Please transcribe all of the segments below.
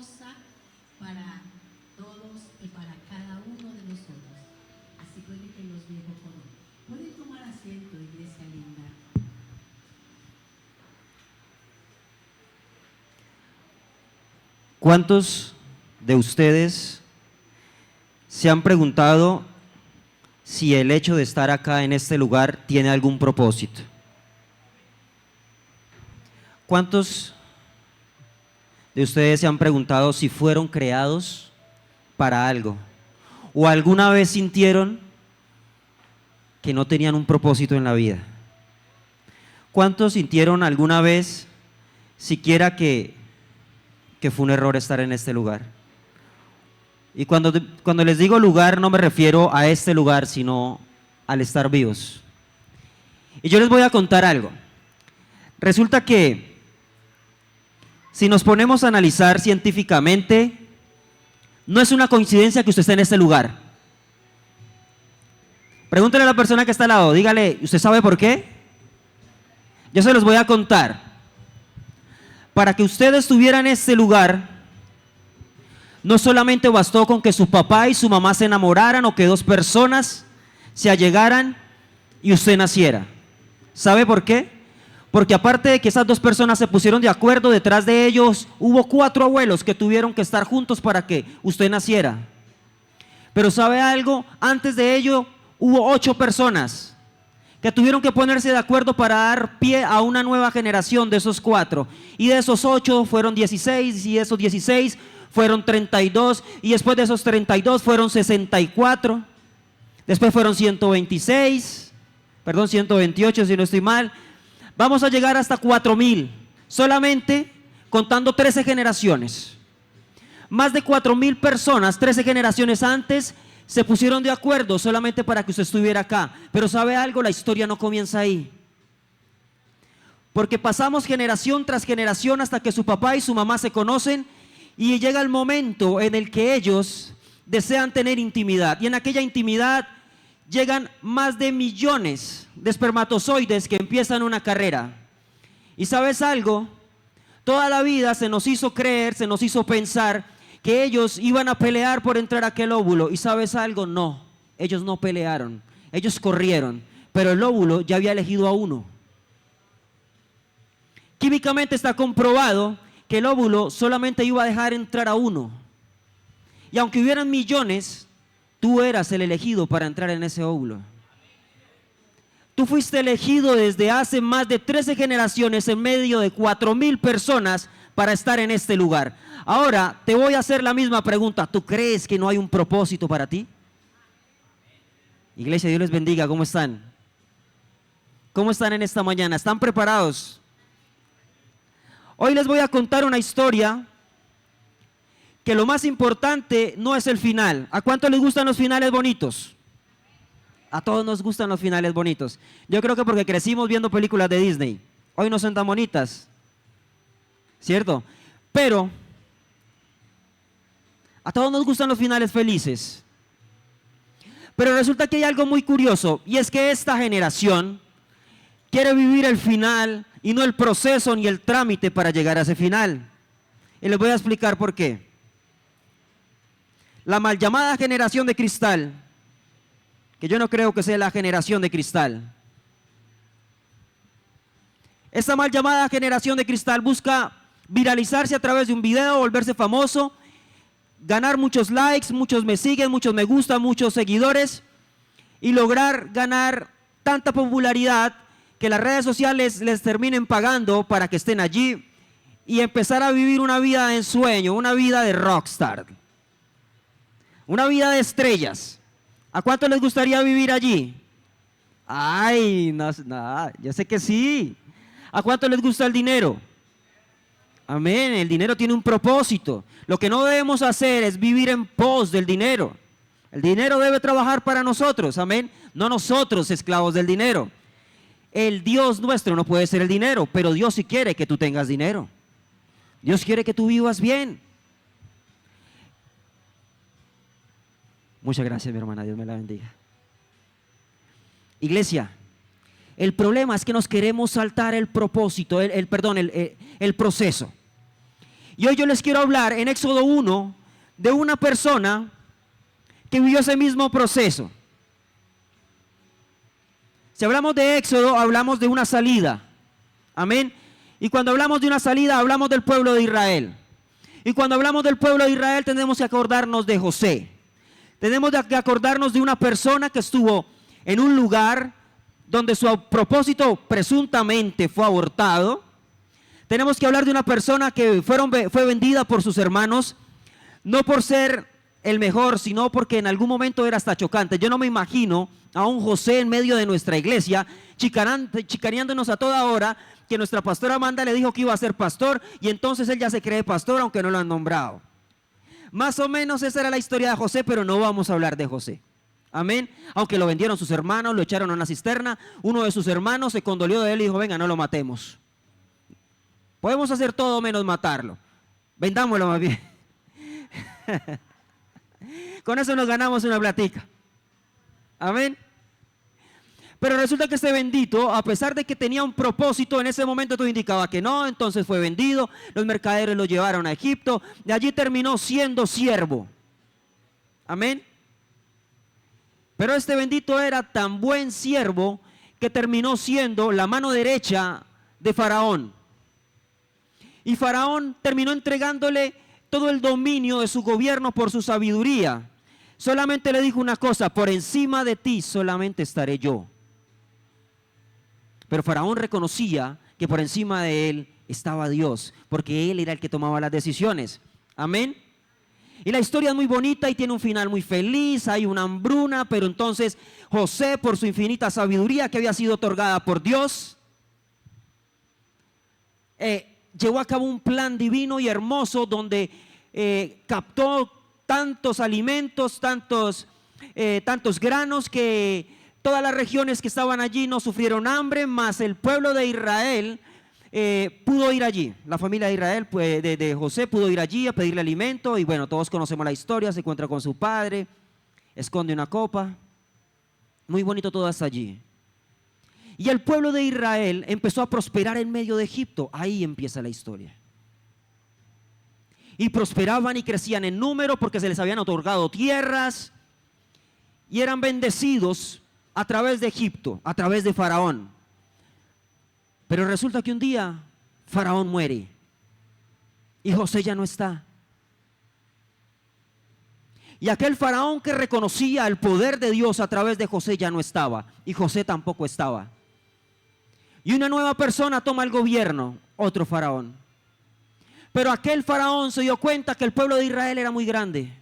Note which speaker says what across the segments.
Speaker 1: hermosa para todos y para cada uno de nosotros. Así pueden que los viejos pueden tomar asiento, iglesia linda.
Speaker 2: ¿Cuántos de ustedes se han preguntado si el hecho de estar acá en este lugar tiene algún propósito? ¿Cuántos de ustedes se han preguntado si fueron creados para algo? ¿O alguna vez sintieron que no tenían un propósito en la vida? ¿Cuántos sintieron alguna vez siquiera que fue un error estar en este lugar? Y cuando les digo lugar, no me refiero a este lugar, sino al estar vivos. Y yo les voy a contar algo. Resulta que si nos ponemos a analizar científicamente, no es una coincidencia que usted esté en este lugar. Pregúntele a la persona que está al lado, dígale, ¿usted sabe por qué? Yo se los voy a contar. Para que usted estuviera en este lugar, no solamente bastó con que su papá y su mamá se enamoraran o que dos personas se allegaran y usted naciera. ¿Sabe por qué? Porque aparte de que esas dos personas se pusieron de acuerdo, detrás de ellos hubo 4 abuelos que tuvieron que estar juntos para que usted naciera. Pero ¿sabe algo? Antes de ello hubo 8 personas que tuvieron que ponerse de acuerdo para dar pie a una nueva generación de esos 4. Y de esos 8 fueron 16, y de esos 16 fueron 32, y después de esos 32 fueron 64, después fueron 128 si no estoy mal. Vamos a llegar hasta 4000, solamente contando 13 generaciones. Más de 4000 personas, 13 generaciones antes, se pusieron de acuerdo solamente para que usted estuviera acá. Pero ¿sabe algo? La historia no comienza ahí. Porque pasamos generación tras generación hasta que su papá y su mamá se conocen y llega el momento en el que ellos desean tener intimidad. Y en aquella intimidad llegan más de millones de espermatozoides que empiezan una carrera. ¿Y sabes algo? Toda la vida se nos hizo creer, se nos hizo pensar que ellos iban a pelear por entrar a aquel óvulo. ¿Y sabes algo? No, ellos no pelearon, ellos corrieron, pero el óvulo ya había elegido a uno. Químicamente está comprobado que el óvulo solamente iba a dejar entrar a uno. Y aunque hubieran millones, tú eras el elegido para entrar en ese óvulo. Tú fuiste elegido desde hace más de 13 generaciones en medio de 4000 personas para estar en este lugar. Ahora te voy a hacer la misma pregunta. ¿Tú crees que no hay un propósito para ti? Iglesia, Dios les bendiga. ¿Cómo están? ¿Cómo están en esta mañana? ¿Están preparados? Hoy les voy a contar una historia que lo más importante no es el final. ¿A cuánto les gustan los finales bonitos? A todos nos gustan los finales bonitos. Yo creo que porque crecimos viendo películas de Disney. Hoy no son tan bonitas, ¿cierto? Pero a todos nos gustan los finales felices. Pero resulta que hay algo muy curioso, y es que esta generación quiere vivir el final y no el proceso ni el trámite para llegar a ese final. Y les voy a explicar por qué. La mal llamada generación de cristal, que yo no creo que sea la generación de cristal. Esta mal llamada generación de cristal busca viralizarse a través de un video, volverse famoso, ganar muchos likes, muchos me siguen, muchos me gustan, muchos seguidores y lograr ganar tanta popularidad que las redes sociales les terminen pagando para que estén allí y empezar a vivir una vida de ensueño, una vida de rockstar, una vida de estrellas. ¿A cuánto les gustaría vivir allí? Ay, no, yo sé que sí. ¿A cuánto les gusta el dinero? Amén, el dinero tiene un propósito. Lo que no debemos hacer es vivir en pos del dinero. El dinero debe trabajar para nosotros, amén. No nosotros esclavos del dinero. El Dios nuestro no puede ser el dinero, pero Dios sí quiere que tú tengas dinero. Dios quiere que tú vivas bien. Muchas gracias, mi hermana, Dios me la bendiga. Iglesia, el problema es que nos queremos saltar el propósito, el proceso. Y hoy yo les quiero hablar en Éxodo 1 de una persona que vivió ese mismo proceso. Si hablamos de Éxodo, hablamos de una salida. Amén. Y cuando hablamos de una salida, hablamos del pueblo de Israel. Y cuando hablamos del pueblo de Israel, tenemos que acordarnos de José. Tenemos que acordarnos de una persona que estuvo en un lugar donde su propósito presuntamente fue abortado. Tenemos que hablar de una persona que fue vendida por sus hermanos, no por ser el mejor, sino porque en algún momento era hasta chocante. Yo no me imagino a un José en medio de nuestra iglesia, chicaneándonos a toda hora, que nuestra pastora Amanda le dijo que iba a ser pastor, y entonces él ya se cree pastor, aunque no lo han nombrado. Más o menos esa era la historia de José, pero no vamos a hablar de José. Amén. Aunque lo vendieron sus hermanos, lo echaron a una cisterna, uno de sus hermanos se condolió de él y dijo, venga, no lo matemos. Podemos hacer todo menos matarlo. Vendámoslo más bien. Con eso nos ganamos una platica. Amén. Pero resulta que este bendito, a pesar de que tenía un propósito, en ese momento todo indicaba que no, entonces fue vendido, los mercaderes lo llevaron a Egipto, de allí terminó siendo siervo. Amén. Pero este bendito era tan buen siervo que terminó siendo la mano derecha de Faraón. Y Faraón terminó entregándole todo el dominio de su gobierno por su sabiduría. Solamente le dijo una cosa, por encima de ti solamente estaré yo. Pero Faraón reconocía que por encima de él estaba Dios, porque él era el que tomaba las decisiones. Amén. Y la historia es muy bonita y tiene un final muy feliz, hay una hambruna, pero entonces José, por su infinita sabiduría que había sido otorgada por Dios, llevó a cabo un plan divino y hermoso donde captó tantos alimentos, tantos granos que todas las regiones que estaban allí no sufrieron hambre, más el pueblo de Israel pudo ir allí. La familia de Israel, pues, de José, pudo ir allí a pedirle alimento. Y bueno, todos conocemos la historia. Se encuentra con su padre, esconde una copa. Muy bonito todo hasta allí. Y el pueblo de Israel empezó a prosperar en medio de Egipto. Ahí empieza la historia. Y prosperaban y crecían en número porque se les habían otorgado tierras. Y eran bendecidos a través de Egipto, a través de Faraón. Pero resulta que un día Faraón muere y José ya no está. Y aquel Faraón que reconocía el poder de Dios a través de José ya no estaba, y José tampoco estaba. Y una nueva persona toma el gobierno, otro Faraón. Pero aquel Faraón se dio cuenta que el pueblo de Israel era muy grande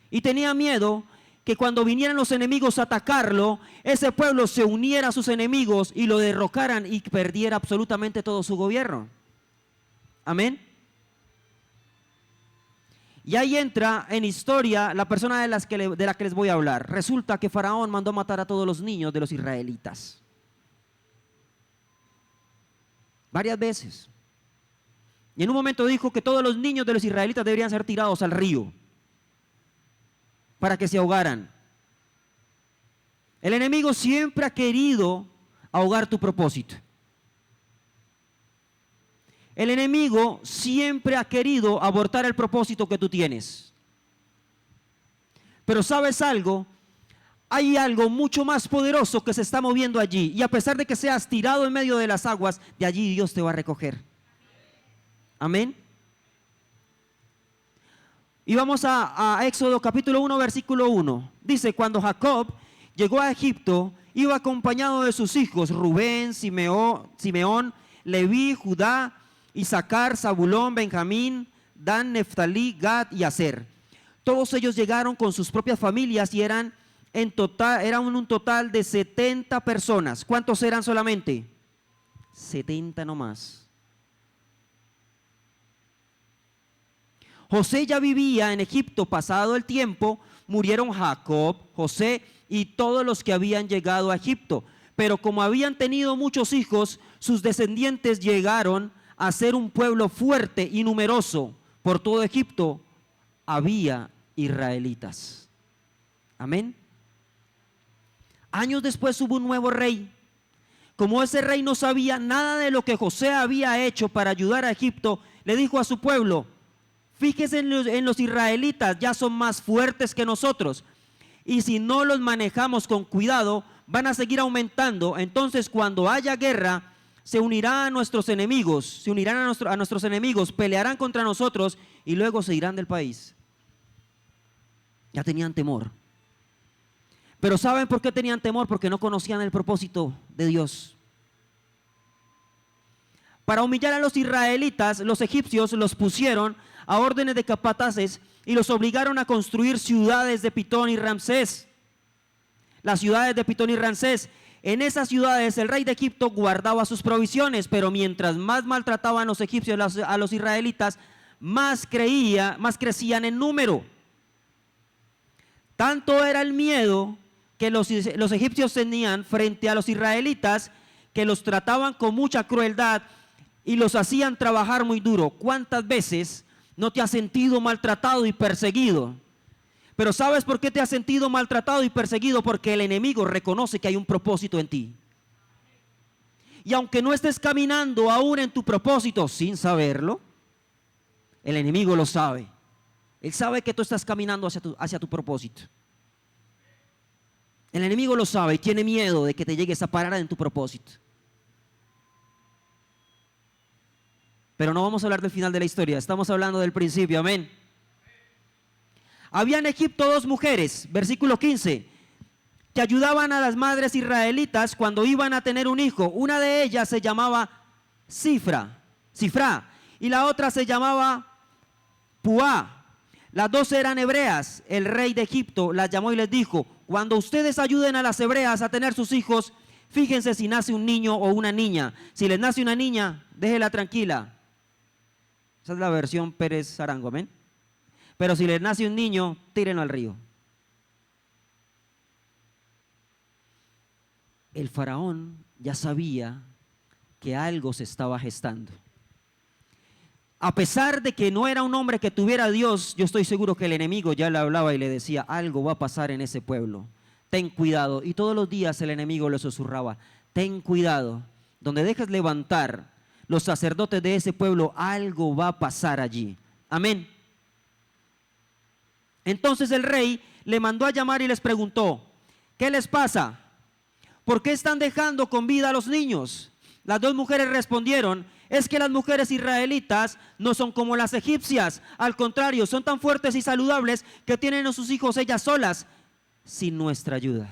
Speaker 2: y tenía miedo que cuando vinieran los enemigos a atacarlo, ese pueblo se uniera a sus enemigos y lo derrocaran y perdiera absolutamente todo su gobierno. Amén. Y ahí entra en historia la persona de la que les voy a hablar. Resulta que Faraón mandó matar a todos los niños de los israelitas. Varias veces. Y en un momento dijo que todos los niños de los israelitas deberían ser tirados al río para que se ahogaran. El enemigo siempre ha querido ahogar tu propósito. El enemigo siempre ha querido abortar el propósito que tú tienes. Pero ¿sabes algo? Hay algo mucho más poderoso que se está moviendo allí. Y a pesar de que seas tirado en medio de las aguas, de allí Dios te va a recoger. Amén. Y vamos a Éxodo capítulo 1, versículo 1. Dice, cuando Jacob llegó a Egipto, iba acompañado de sus hijos, Rubén, Simeón, Leví, Judá, Isaacar, Zabulón, Benjamín, Dan, Neftalí, Gad y Aser. Todos ellos llegaron con sus propias familias y eran un total de 70 personas. ¿Cuántos eran solamente? 70 nomás. José ya vivía en Egipto. Pasado el tiempo, murieron Jacob, José y todos los que habían llegado a Egipto. Pero como habían tenido muchos hijos, sus descendientes llegaron a ser un pueblo fuerte y numeroso. Por todo Egipto había israelitas. Amén. Años después hubo un nuevo rey como ese rey no sabía nada de lo que José había hecho para ayudar a Egipto, le dijo a su pueblo: fíjese en los israelitas, ya son más fuertes que nosotros, y si no los manejamos con cuidado, van a seguir aumentando. Entonces, cuando haya guerra, se unirán a nuestros enemigos, a nuestros enemigos, pelearán contra nosotros y luego se irán del país. Ya tenían temor. Pero ¿saben por qué tenían temor? Porque no conocían el propósito de Dios. Para humillar a los israelitas, los egipcios los pusieron a órdenes de capataces y los obligaron a construir ciudades de Pitón y Ramsés. Las ciudades de Pitón y Ramsés. En esas ciudades el rey de Egipto guardaba sus provisiones, pero mientras más maltrataban los egipcios a los israelitas, más crecían en número. Tanto era el miedo que los egipcios tenían frente a los israelitas, que los trataban con mucha crueldad y los hacían trabajar muy duro. ¿Cuántas veces no te has sentido maltratado y perseguido? Pero ¿sabes por qué te has sentido maltratado y perseguido? Porque el enemigo reconoce que hay un propósito en ti. Y aunque no estés caminando aún en tu propósito sin saberlo, el enemigo lo sabe. Él sabe que tú estás caminando hacia tu propósito. El enemigo lo sabe y tiene miedo de que te llegues a parar en tu propósito. Pero no vamos a hablar del final de la historia, estamos hablando del principio, amén. Había en Egipto dos mujeres, versículo 15, que ayudaban a las madres israelitas cuando iban a tener un hijo. Una de ellas se llamaba Sifra, y la otra se llamaba Puá. Las dos eran hebreas. El rey de Egipto las llamó y les dijo: cuando ustedes ayuden a las hebreas a tener sus hijos, fíjense si nace un niño o una niña. Si les nace una niña, déjela tranquila. Esa es la versión Pérez Arango, amén. Pero si les nace un niño, tírenlo al río. El faraón ya sabía que algo se estaba gestando. A pesar de que no era un hombre que tuviera a Dios, yo estoy seguro que el enemigo ya le hablaba y le decía: algo va a pasar en ese pueblo, ten cuidado. Y todos los días el enemigo le susurraba: ten cuidado, donde dejes levantar los sacerdotes de ese pueblo, algo va a pasar allí. Amén. Entonces el rey le mandó a llamar y les preguntó: ¿qué les pasa? ¿Por qué están dejando con vida a los niños? Las dos mujeres respondieron: es que las mujeres israelitas no son como las egipcias, al contrario, son tan fuertes y saludables que tienen a sus hijos ellas solas, sin nuestra ayuda.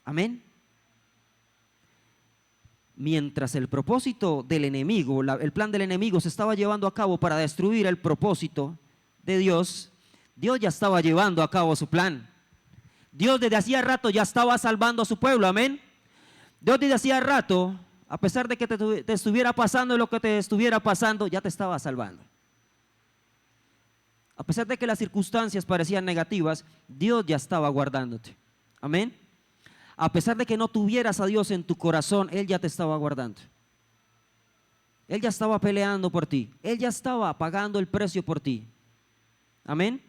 Speaker 2: Amén. Mientras el propósito del enemigo, el plan del enemigo se estaba llevando a cabo para destruir el propósito de Dios, Dios ya estaba llevando a cabo su plan. Dios desde hacía rato ya estaba salvando a su pueblo, amén. Dios desde hacía rato, a pesar de que te estuviera pasando lo que te estuviera pasando, ya te estaba salvando. A pesar de que las circunstancias parecían negativas, Dios ya estaba guardándote, amén. A pesar de que no tuvieras a Dios en tu corazón, Él ya te estaba guardando. Él ya estaba peleando por ti, Él ya estaba pagando el precio por ti, amén.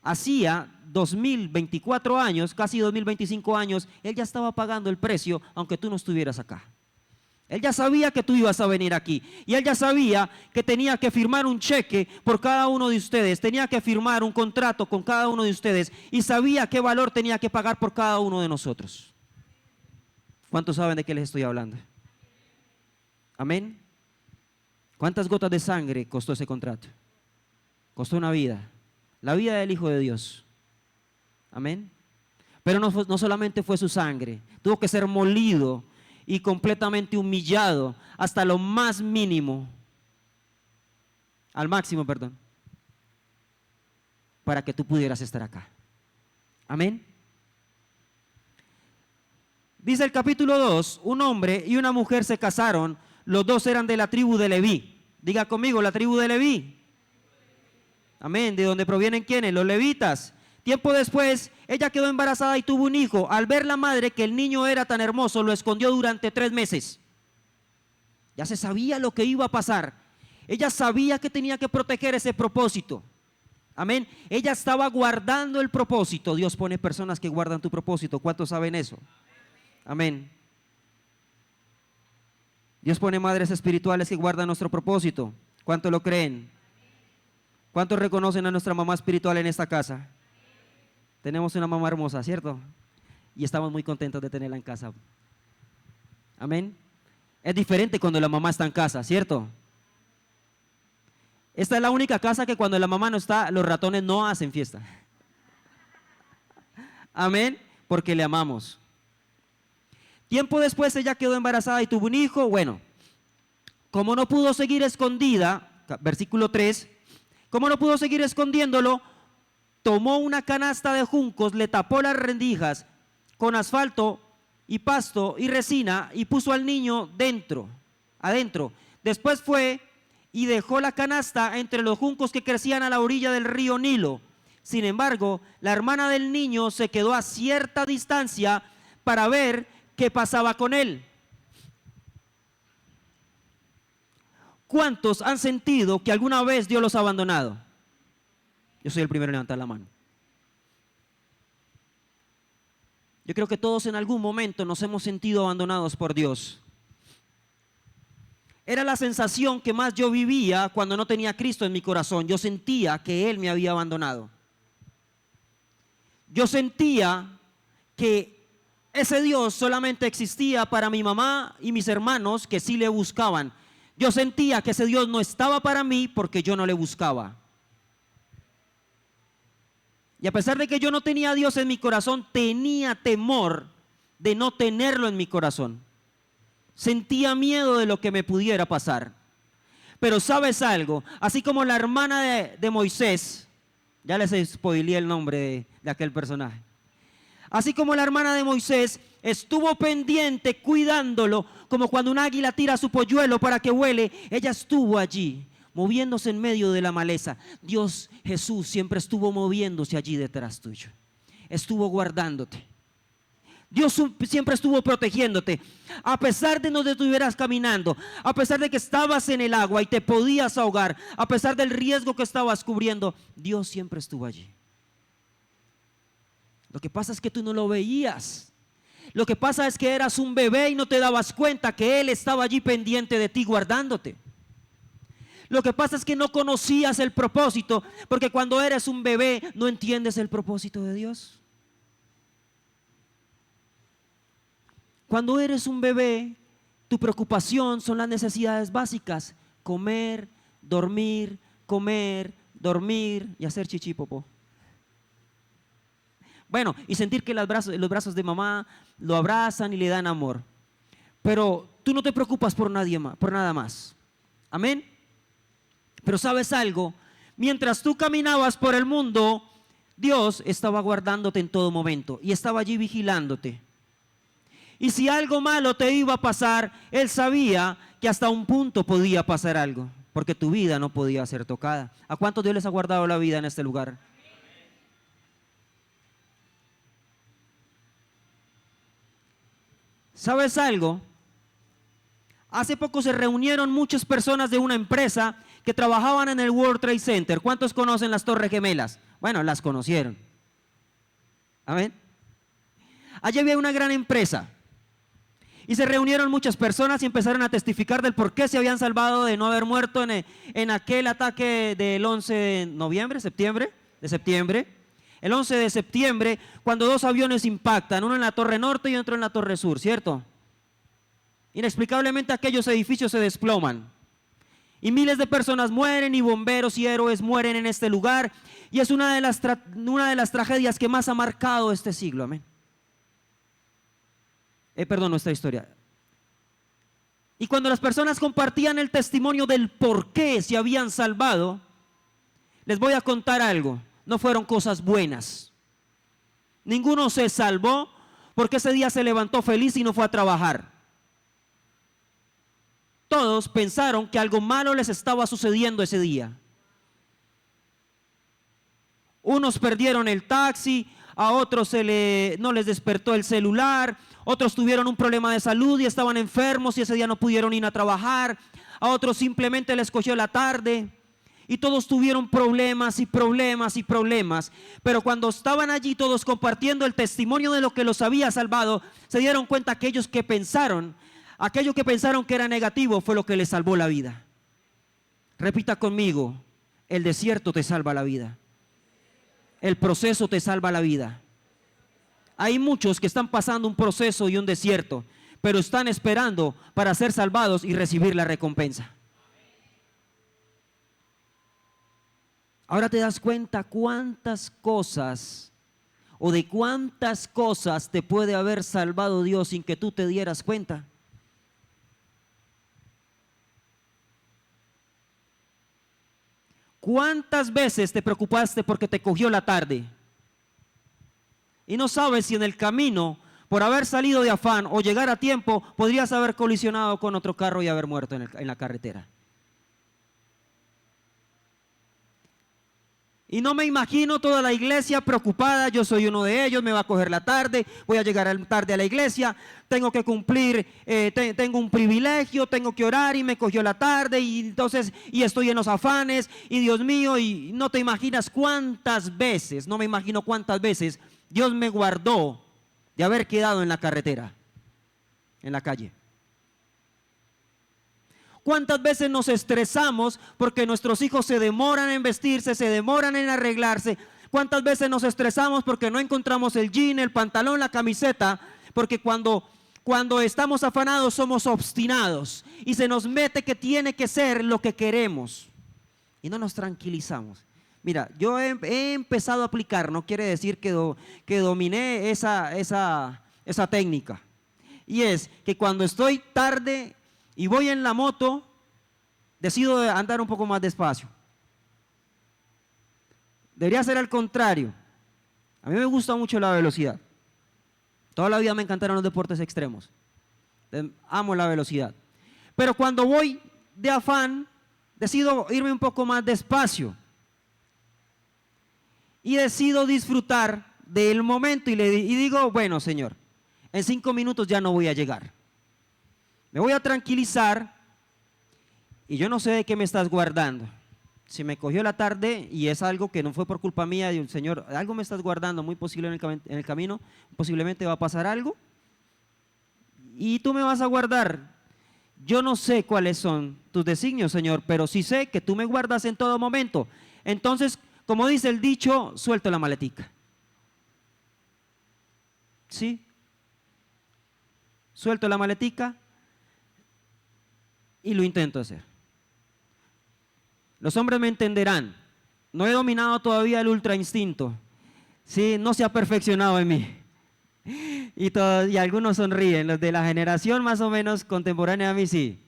Speaker 2: Hacía 2024 años, casi 2025 años, Él ya estaba pagando el precio, aunque tú no estuvieras acá. Él ya sabía que tú ibas a venir aquí, y Él ya sabía que tenía que firmar un cheque por cada uno de ustedes, tenía que firmar un contrato con cada uno de ustedes, y sabía qué valor tenía que pagar por cada uno de nosotros. ¿Cuántos saben de qué les estoy hablando? Amén. ¿Cuántas gotas de sangre costó ese contrato? Costó una vida, la vida del Hijo de Dios. Amén. Pero no solamente fue su sangre, tuvo que ser molido y completamente humillado hasta lo más mínimo, al máximo, perdón, para que tú pudieras estar acá. Amén. Dice el capítulo 2, un hombre y una mujer se casaron, los dos eran de la tribu de Leví. Diga conmigo, la tribu de Leví. Amén. ¿De dónde provienen quiénes? Los levitas. Tiempo después, ella quedó embarazada y tuvo un hijo. Al ver la madre que el niño era tan hermoso, lo escondió durante 3 meses. Ya se sabía lo que iba a pasar. Ella sabía que tenía que proteger ese propósito. Amén. Ella estaba guardando el propósito. Dios pone personas que guardan tu propósito. ¿Cuántos saben eso? Amén. Dios pone madres espirituales que guardan nuestro propósito. ¿Cuántos lo creen? ¿Cuántos reconocen a nuestra mamá espiritual en esta casa? Tenemos una mamá hermosa, ¿cierto? Y estamos muy contentos de tenerla en casa. Amén. Es diferente cuando la mamá está en casa, ¿cierto? Esta es la única casa que cuando la mamá no está, los ratones no hacen fiesta. Amén, porque le amamos. Tiempo después ella quedó embarazada y tuvo un hijo. Bueno, como no pudo seguir escondida, versículo 3, como no pudo seguir escondiéndolo, tomó una canasta de juncos, le tapó las rendijas con asfalto y pasto y resina y puso al niño adentro. Después fue y dejó la canasta entre los juncos que crecían a la orilla del río Nilo. Sin embargo, la hermana del niño se quedó a cierta distancia para ver qué pasaba con él. ¿Cuántos han sentido que alguna vez Dios los ha abandonado? Yo soy el primero en levantar la mano. Yo creo que todos en algún momento nos hemos sentido abandonados por Dios. Era la sensación que más yo vivía cuando no tenía a Cristo en mi corazón. Yo sentía que Él me había abandonado. Yo sentía que ese Dios solamente existía para mi mamá y mis hermanos que sí le buscaban. Yo sentía que ese Dios no estaba para mí porque yo no le buscaba. Y a pesar de que yo no tenía a Dios en mi corazón, tenía temor de no tenerlo en mi corazón. Sentía miedo de lo que me pudiera pasar. Pero ¿sabes algo? Así como la hermana de Moisés, ya les spoileé el nombre de aquel personaje. Así como la hermana de Moisés estuvo pendiente cuidándolo, como cuando un águila tira su polluelo para que vuele, ella estuvo allí, moviéndose en medio de la maleza. Dios, Jesús, siempre estuvo moviéndose allí detrás tuyo. Estuvo guardándote. Dios siempre estuvo protegiéndote. A pesar de donde estuvieras caminando, a pesar de que estabas en el agua y te podías ahogar, a pesar del riesgo que estabas cubriendo, Dios siempre estuvo allí. Lo que pasa es que tú no lo veías. Lo que pasa es que eras un bebé y no te dabas cuenta que Él estaba allí pendiente de ti, guardándote. Lo que pasa es que no conocías el propósito, porque cuando eres un bebé no entiendes el propósito de Dios. Cuando eres un bebé, tu preocupación son las necesidades básicas: comer, dormir y hacer chichi popó. Bueno, y sentir que los brazos de mamá lo abrazan y le dan amor. Pero tú no te preocupas por nada más. Amén. Pero ¿sabes algo? Mientras tú caminabas por el mundo, Dios estaba guardándote en todo momento y estaba allí vigilándote. Y si algo malo te iba a pasar, Él sabía que hasta un punto podía pasar algo, porque tu vida no podía ser tocada. ¿A cuántos Dios les ha guardado la vida en este lugar? ¿Sabes algo? Hace poco se reunieron muchas personas de una empresa que trabajaban en el World Trade Center. ¿Cuántos conocen las Torres Gemelas? Bueno, las conocieron. Amén. Allí había una gran empresa. Y se reunieron muchas personas y empezaron a testificar del por qué se habían salvado de no haber muerto en aquel ataque del 11 de septiembre. El 11 de septiembre, cuando dos aviones impactan, uno en la Torre Norte y otro en la Torre Sur, ¿cierto? Inexplicablemente aquellos edificios se desploman. Y miles de personas mueren y bomberos y héroes mueren en este lugar. Y es una de las tragedias que más ha marcado este siglo, amén. Nuestra historia. Y cuando las personas compartían el testimonio del por qué se habían salvado, les voy a contar algo. No fueron cosas buenas. Ninguno se salvó porque ese día se levantó feliz y no fue a trabajar. Todos pensaron que algo malo les estaba sucediendo ese día. Unos perdieron el taxi, a otros no les despertó el celular, otros tuvieron un problema de salud y estaban enfermos y ese día no pudieron ir a trabajar, a otros simplemente les cogió la tarde y todos tuvieron problemas, pero cuando estaban allí todos compartiendo el testimonio de lo que los había salvado, se dieron cuenta que aquellos que pensaron aquello que pensaron que era negativo fue lo que les salvó la vida. Repita conmigo, el desierto te salva la vida. El proceso te salva la vida. Hay muchos que están pasando un proceso y un desierto, pero están esperando para ser salvados y recibir la recompensa. Ahora te das cuenta cuántas cosas o de cuántas cosas te puede haber salvado Dios sin que tú te dieras cuenta. ¿Cuántas veces te preocupaste porque te cogió la tarde? Y no sabes si en el camino, por haber salido de afán o llegar a tiempo, podrías haber colisionado con otro carro y haber muerto en la carretera. Y no me imagino toda la iglesia preocupada, yo soy uno de ellos, me va a coger la tarde, voy a llegar tarde a la iglesia, tengo que cumplir, tengo un privilegio, tengo que orar y me cogió la tarde y entonces, y estoy en los afanes y Dios mío, y no te imaginas cuántas veces, no me imagino cuántas veces Dios me guardó de haber quedado en la carretera, en la calle. ¿Cuántas veces nos estresamos porque nuestros hijos se demoran en vestirse, se demoran en arreglarse? ¿Cuántas veces nos estresamos porque no encontramos el jean, el pantalón, la camiseta? Porque cuando estamos afanados somos obstinados y se nos mete que tiene que ser lo que queremos y no nos tranquilizamos. Mira, yo he empezado a aplicar, no quiere decir que dominé esa técnica. Y es que cuando estoy tarde y voy en la moto, decido andar un poco más despacio. Debería ser al contrario. A mí me gusta mucho la velocidad. Toda la vida me encantaron los deportes extremos. Amo la velocidad. Pero cuando voy de afán, decido irme un poco más despacio. Y decido disfrutar del momento y digo, bueno, Señor, en 5 minutos ya no voy a llegar. Me voy a tranquilizar y yo no sé de qué me estás guardando. Si me cogió la tarde y es algo que no fue por culpa mía, y el Señor, algo me estás guardando, muy posible en el camino, posiblemente va a pasar algo y tú me vas a guardar. Yo no sé cuáles son tus designios, Señor, pero sí sé que tú me guardas en todo momento. Entonces, como dice el dicho, suelto la maletica. ¿Sí? Suelto la maletica y lo intento hacer. Los hombres me entenderán. No he dominado todavía el ultra instinto. Sí, no se ha perfeccionado en mí. Y algunos sonríen, los de la generación más o menos contemporánea a mí sí.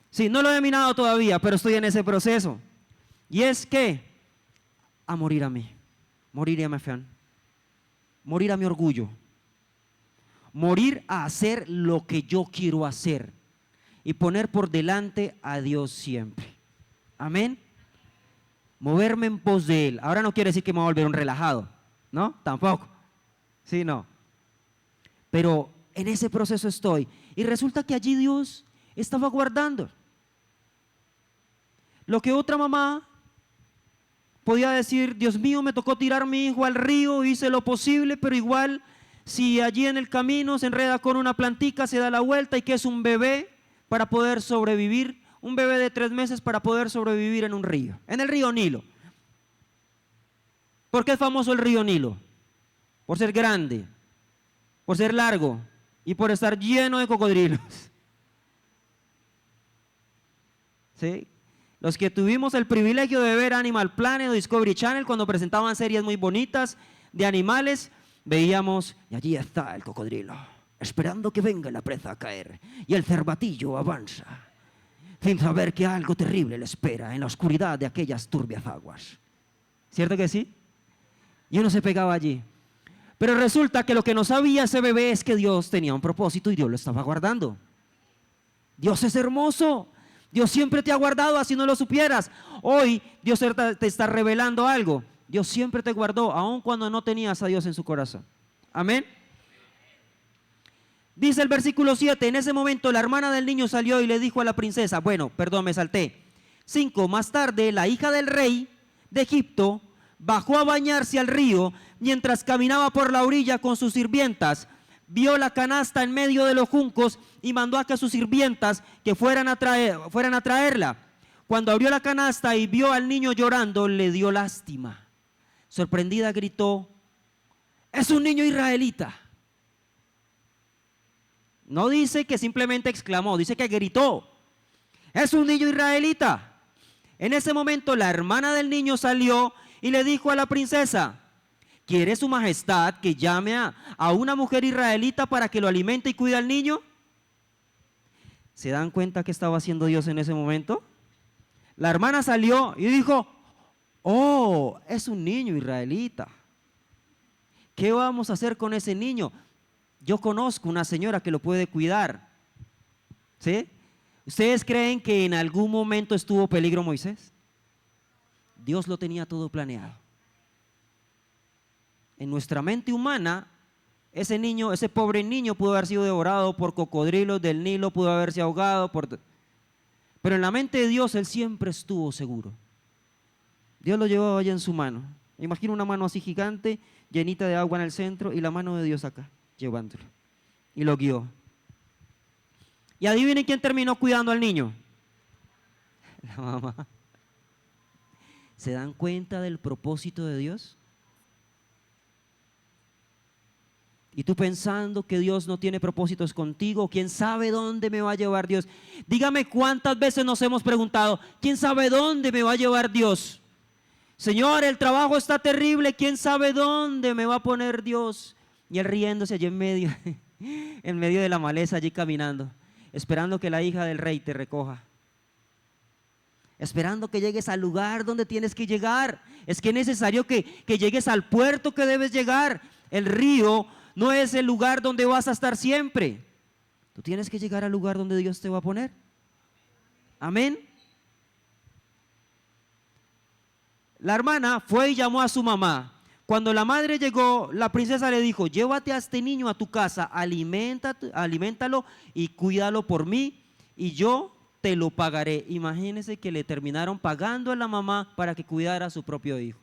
Speaker 2: Sí, no lo he dominado todavía, pero estoy en ese proceso. Y es que a morir a mí, morir a mi afán, morir a mi orgullo, morir a hacer lo que yo quiero hacer y poner por delante a Dios siempre. Amén. Moverme en pos de Él. Ahora no quiere decir que me voy a volver un relajado, ¿no? Tampoco. Sí, no. Pero en ese proceso estoy. Y resulta que allí Dios estaba guardando. Lo que otra mamá podía decir, Dios mío, me tocó tirar a mi hijo al río, hice lo posible, pero igual, si allí en el camino se enreda con una plantica, se da la vuelta y que es un bebé para poder sobrevivir, un bebé de 3 meses para poder sobrevivir en un río, en el río Nilo. ¿Por qué es famoso el río Nilo? Por ser grande, por ser largo y por estar lleno de cocodrilos. ¿Sí? Los que tuvimos el privilegio de ver Animal Planet o Discovery Channel cuando presentaban series muy bonitas de animales, veíamos, y allí está el cocodrilo, esperando que venga la presa a caer, y el cervatillo avanza, sin saber que algo terrible le espera en la oscuridad de aquellas turbias aguas. ¿Cierto que sí? Y uno se pegaba allí. Pero resulta que lo que no sabía ese bebé es que Dios tenía un propósito y Dios lo estaba guardando. Dios es hermoso. Dios siempre te ha guardado, así no lo supieras. Hoy Dios te está revelando algo. Dios siempre te guardó, aun cuando no tenías a Dios en su corazón. Amén. Dice el versículo 7, en ese momento la hermana del niño salió y le dijo a la princesa, bueno, perdón, me salté. 5, más tarde la hija del rey de Egipto bajó a bañarse al río mientras caminaba por la orilla con sus sirvientas. vio la canasta en medio de los juncos y mandó a que sus sirvientas que fueran a traerla. Cuando abrió la canasta y vio al niño llorando, le dio lástima. Sorprendida gritó: es un niño israelita. No dice que simplemente exclamó, dice que gritó: es un niño israelita. En ese momento la hermana del niño salió y le dijo a la princesa: ¿quiere su majestad que llame a una mujer israelita para que lo alimente y cuide al niño? ¿Se dan cuenta qué estaba haciendo Dios en ese momento? La hermana salió y dijo: oh, es un niño israelita. ¿Qué vamos a hacer con ese niño? Yo conozco una señora que lo puede cuidar. ¿Sí? ¿Ustedes creen que en algún momento estuvo peligro Moisés? Dios lo tenía todo planeado. En nuestra mente humana, ese niño, ese pobre niño pudo haber sido devorado por cocodrilos del Nilo, pudo haberse ahogado, pero en la mente de Dios él siempre estuvo seguro. Dios lo llevaba allá en su mano. Imagina una mano así gigante, llenita de agua en el centro, y la mano de Dios acá, llevándolo. Y lo guió. Y adivinen quién terminó cuidando al niño. La mamá. ¿Se dan cuenta del propósito de Dios? Y tú pensando que Dios no tiene propósitos contigo, ¿quién sabe dónde me va a llevar Dios? Dígame cuántas veces nos hemos preguntado: ¿quién sabe dónde me va a llevar Dios? Señor, el trabajo está terrible, ¿quién sabe dónde me va a poner Dios? Y él riéndose allí en medio de la maleza, allí caminando, esperando que la hija del rey te recoja. Esperando que llegues al lugar donde tienes que llegar. Es que es necesario que llegues al puerto que debes llegar. El río no es el lugar donde vas a estar siempre. Tú tienes que llegar al lugar donde Dios te va a poner. Amén. La hermana fue y llamó a su mamá. Cuando la madre llegó, la princesa le dijo: llévate a este niño a tu casa, aliméntalo y cuídalo por mí, y yo te lo pagaré. Imagínense que le terminaron pagando a la mamá para que cuidara a su propio hijo.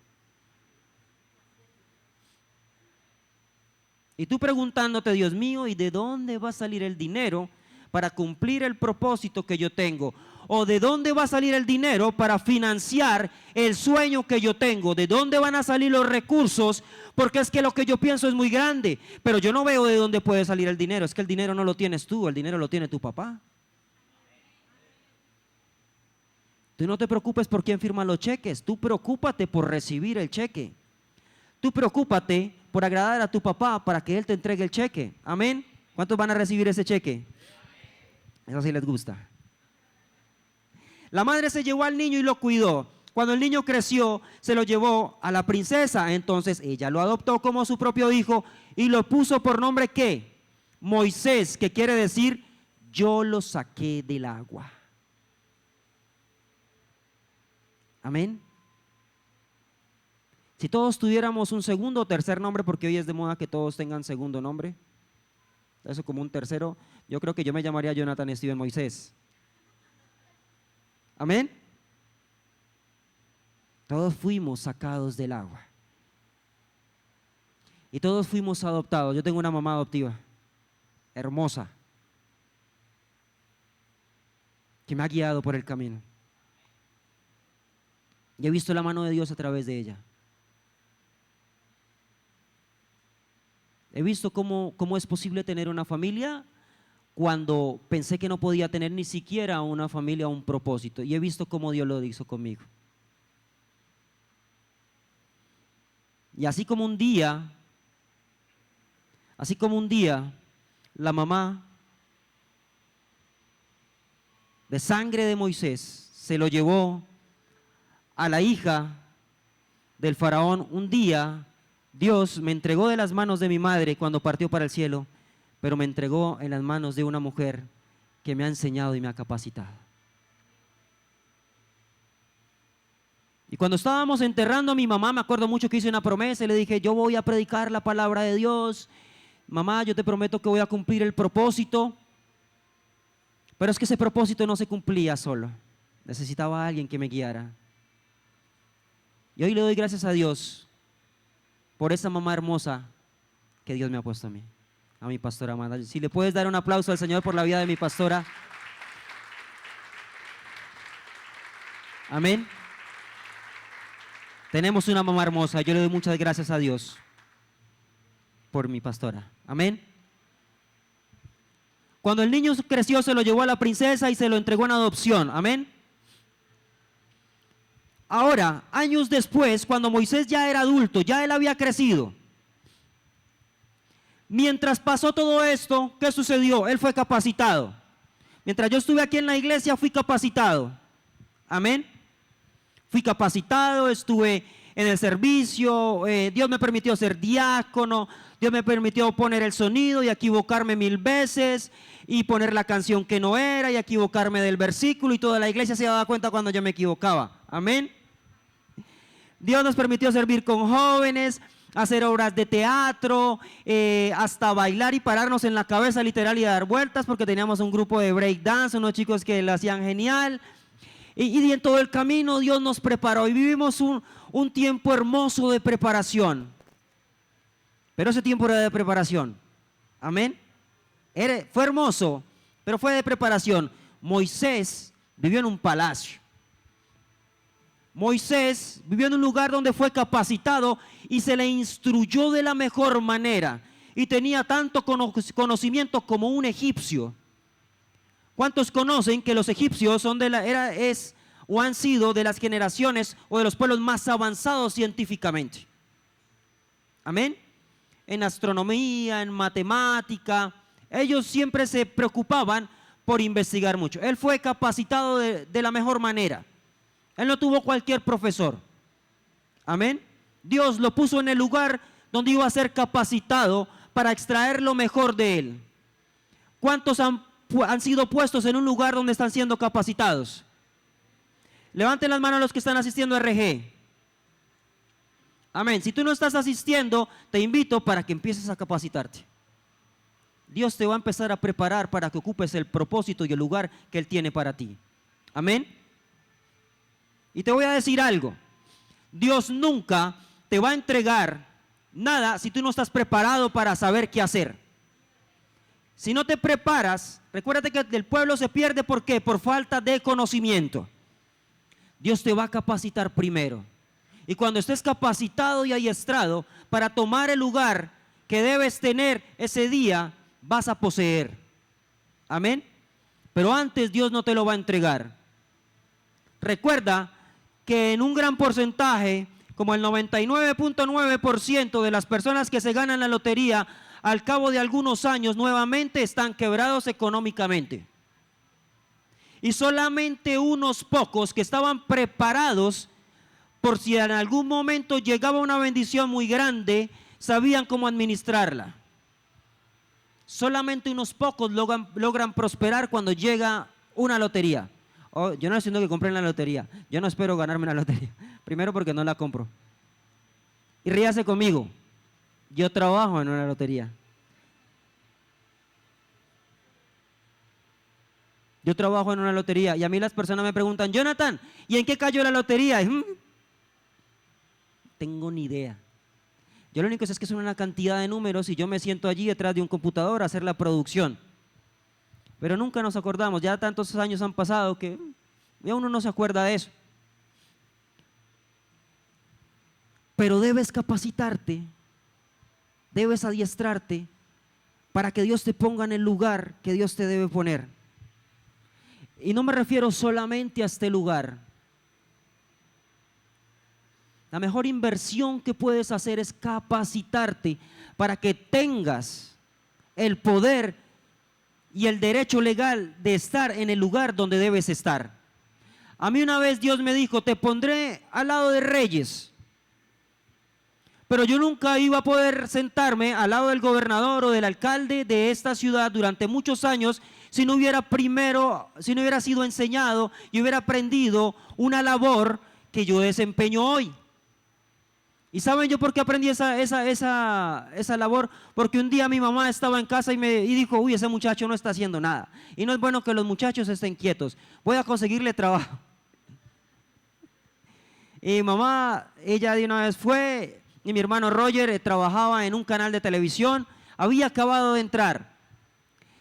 Speaker 2: Y tú preguntándote: Dios mío, ¿y de dónde va a salir el dinero para cumplir el propósito que yo tengo? ¿O de dónde va a salir el dinero para financiar el sueño que yo tengo? ¿De dónde van a salir los recursos? Porque es que lo que yo pienso es muy grande, pero yo no veo de dónde puede salir el dinero. Es que el dinero no lo tienes tú, el dinero lo tiene tu papá. Tú no te preocupes por quién firma los cheques, tú preocúpate por recibir el cheque. Tú preocúpate por agradar a tu papá para que él te entregue el cheque. Amén. ¿Cuántos van a recibir ese cheque? Eso sí les gusta. La madre se llevó al niño y lo cuidó. Cuando el niño creció, se lo llevó a la princesa. Entonces ella lo adoptó como su propio hijo y lo puso por nombre ¿qué? Moisés, que quiere decir: yo lo saqué del agua. Amén. Si todos tuviéramos un segundo o tercer nombre, porque hoy es de moda que todos tengan segundo nombre, eso como un tercero, yo creo que yo me llamaría Jonathan Steven Moisés. Amén. Todos fuimos sacados del agua y todos fuimos adoptados. Yo tengo una mamá adoptiva hermosa que me ha guiado por el camino y he visto la mano de Dios a través de ella. He visto cómo es posible tener una familia cuando pensé que no podía tener ni siquiera una familia o un propósito, y he visto cómo Dios lo hizo conmigo. Y así como un día la mamá de sangre de Moisés se lo llevó a la hija del faraón, un día Dios me entregó de las manos de mi madre cuando partió para el cielo, pero me entregó en las manos de una mujer que me ha enseñado y me ha capacitado. Y cuando estábamos enterrando a mi mamá, me acuerdo mucho que hice una promesa y le dije: yo voy a predicar la palabra de Dios, mamá, yo te prometo que voy a cumplir el propósito. Pero es que ese propósito no se cumplía solo, necesitaba a alguien que me guiara. Y hoy le doy gracias a Dios por esa mamá hermosa que Dios me ha puesto a mí. a mi pastora Amanda. Si le puedes dar un aplauso al Señor por la vida de mi pastora. Amén. Tenemos una mamá hermosa. Yo le doy muchas gracias a Dios por mi pastora. Amén. Cuando el niño creció, se lo llevó a la princesa y se lo entregó en adopción. Amén. Ahora, años después, cuando Moisés ya era adulto, ya él había crecido. Mientras pasó todo esto, ¿qué sucedió? Él fue capacitado. Mientras yo estuve aquí en la iglesia, fui capacitado. Amén. Fui capacitado, estuve en el servicio, Dios me permitió ser diácono, Dios me permitió poner el sonido y equivocarme 1000 veces y poner la canción que no era y equivocarme del versículo, y toda la iglesia se daba cuenta cuando yo me equivocaba. Amén. Dios nos permitió servir con jóvenes, hacer obras de teatro, hasta bailar y pararnos en la cabeza literal y dar vueltas, porque teníamos un grupo de break dance, unos chicos que lo hacían genial. Y en todo el camino Dios nos preparó y vivimos un tiempo hermoso de preparación. Pero ese tiempo era de preparación. Amén. Fue hermoso, pero fue de preparación. Moisés vivió en un palacio. Moisés vivió en un lugar donde fue capacitado y se le instruyó de la mejor manera. Y tenía tanto conocimiento como un egipcio. ¿Cuántos conocen que los egipcios son o han sido de las generaciones o de los pueblos más avanzados científicamente? Amén. En astronomía, en matemática, ellos siempre se preocupaban por investigar mucho. Él fue capacitado de la mejor manera. Él no tuvo cualquier profesor. Amén. Dios lo puso en el lugar donde iba a ser capacitado para extraer lo mejor de él. ¿Cuántos han sido puestos en un lugar donde están siendo capacitados? Levanten las manos los que están asistiendo a RG. Amén. Si tú no estás asistiendo, te invito para que empieces a capacitarte. Dios te va a empezar a preparar para que ocupes el propósito y el lugar que Él tiene para ti. Amén. Y te voy a decir algo. Dios nunca te va a entregar nada si tú no estás preparado para saber qué hacer. Si no te preparas, recuérdate que el pueblo se pierde. ¿Por qué? Por falta de conocimiento. Dios te va a capacitar primero. Y cuando estés capacitado y adiestrado para tomar el lugar que debes tener ese día, vas a poseer. Amén. Pero antes Dios no te lo va a entregar. Recuerda que en un gran porcentaje, como el 99.9% de las personas que se ganan la lotería, al cabo de algunos años nuevamente están quebrados económicamente. Y solamente unos pocos que estaban preparados por si en algún momento llegaba una bendición muy grande, sabían cómo administrarla. Solamente unos pocos logran prosperar cuando llega una lotería. Oh, yo no estoy diciendo que compren la lotería. Yo no espero ganarme la lotería. Primero porque no la compro. Y ríase conmigo. Yo trabajo en una lotería. Yo trabajo en una lotería y a mí las personas me preguntan, Jonathan, ¿y en qué cayó la lotería? Tengo ni idea. Yo lo único que sé es que son una cantidad de números y yo me siento allí detrás de un computador a hacer la producción. Pero nunca nos acordamos, ya tantos años han pasado que ya uno no se acuerda de eso. Pero debes capacitarte, debes adiestrarte para que Dios te ponga en el lugar que Dios te debe poner. Y no me refiero solamente a este lugar. La mejor inversión que puedes hacer es capacitarte para que tengas el poder y el derecho legal de estar en el lugar donde debes estar. A mí una vez Dios me dijo, te pondré al lado de reyes. Pero yo nunca iba a poder sentarme al lado del gobernador o del alcalde de esta ciudad durante muchos años si no hubiera sido enseñado y hubiera aprendido una labor que yo desempeño hoy. ¿Y saben yo por qué aprendí esa labor? Porque un día mi mamá estaba en casa y dijo, uy, ese muchacho no está haciendo nada. Y no es bueno que los muchachos estén quietos. Voy a conseguirle trabajo. Y mi mamá, ella de una vez fue, y mi hermano Roger trabajaba en un canal de televisión, había acabado de entrar.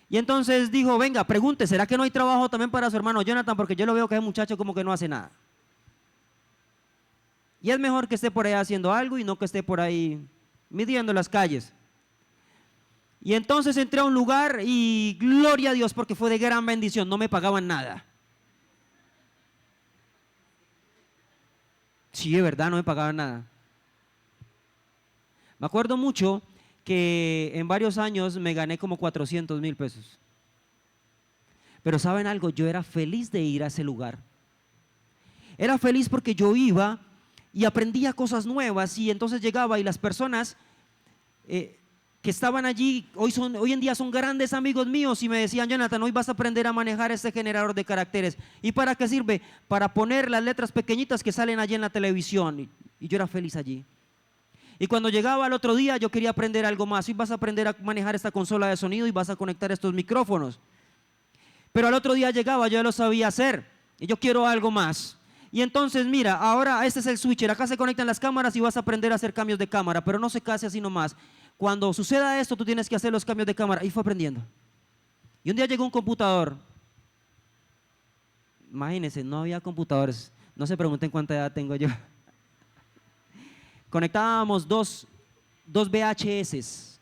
Speaker 2: Y entonces dijo, venga, pregunte, ¿será que no hay trabajo también para su hermano Jonathan? Porque yo lo veo que ese muchacho como que no hace nada. Y es mejor que esté por ahí haciendo algo y no que esté por ahí midiendo las calles. Y entonces entré a un lugar y gloria a Dios porque fue de gran bendición, no me pagaban nada. Sí, de verdad, no me pagaban nada. Me acuerdo mucho que en varios años me gané como 400,000 pesos. Pero ¿saben algo? Yo era feliz de ir a ese lugar. Era feliz porque yo iba y aprendía cosas nuevas y entonces llegaba y las personas que estaban allí hoy en día son grandes amigos míos y me decían, Jonathan, hoy vas a aprender a manejar este generador de caracteres. ¿Y para qué sirve? Para poner las letras pequeñitas que salen allí en la televisión. Y yo era feliz allí. Y cuando llegaba al otro día yo quería aprender algo más. Hoy vas a aprender a manejar esta consola de sonido y vas a conectar estos micrófonos. Pero al otro día llegaba, yo ya lo sabía hacer y yo quiero algo más. Y entonces mira, ahora este es el switcher, acá se conectan las cámaras y vas a aprender a hacer cambios de cámara, pero no se case así nomás. Cuando suceda esto tú tienes que hacer los cambios de cámara. Y fue aprendiendo. Y un día llegó un computador. Imagínense, no había computadores. No se pregunten cuánta edad tengo yo. Conectábamos dos VHS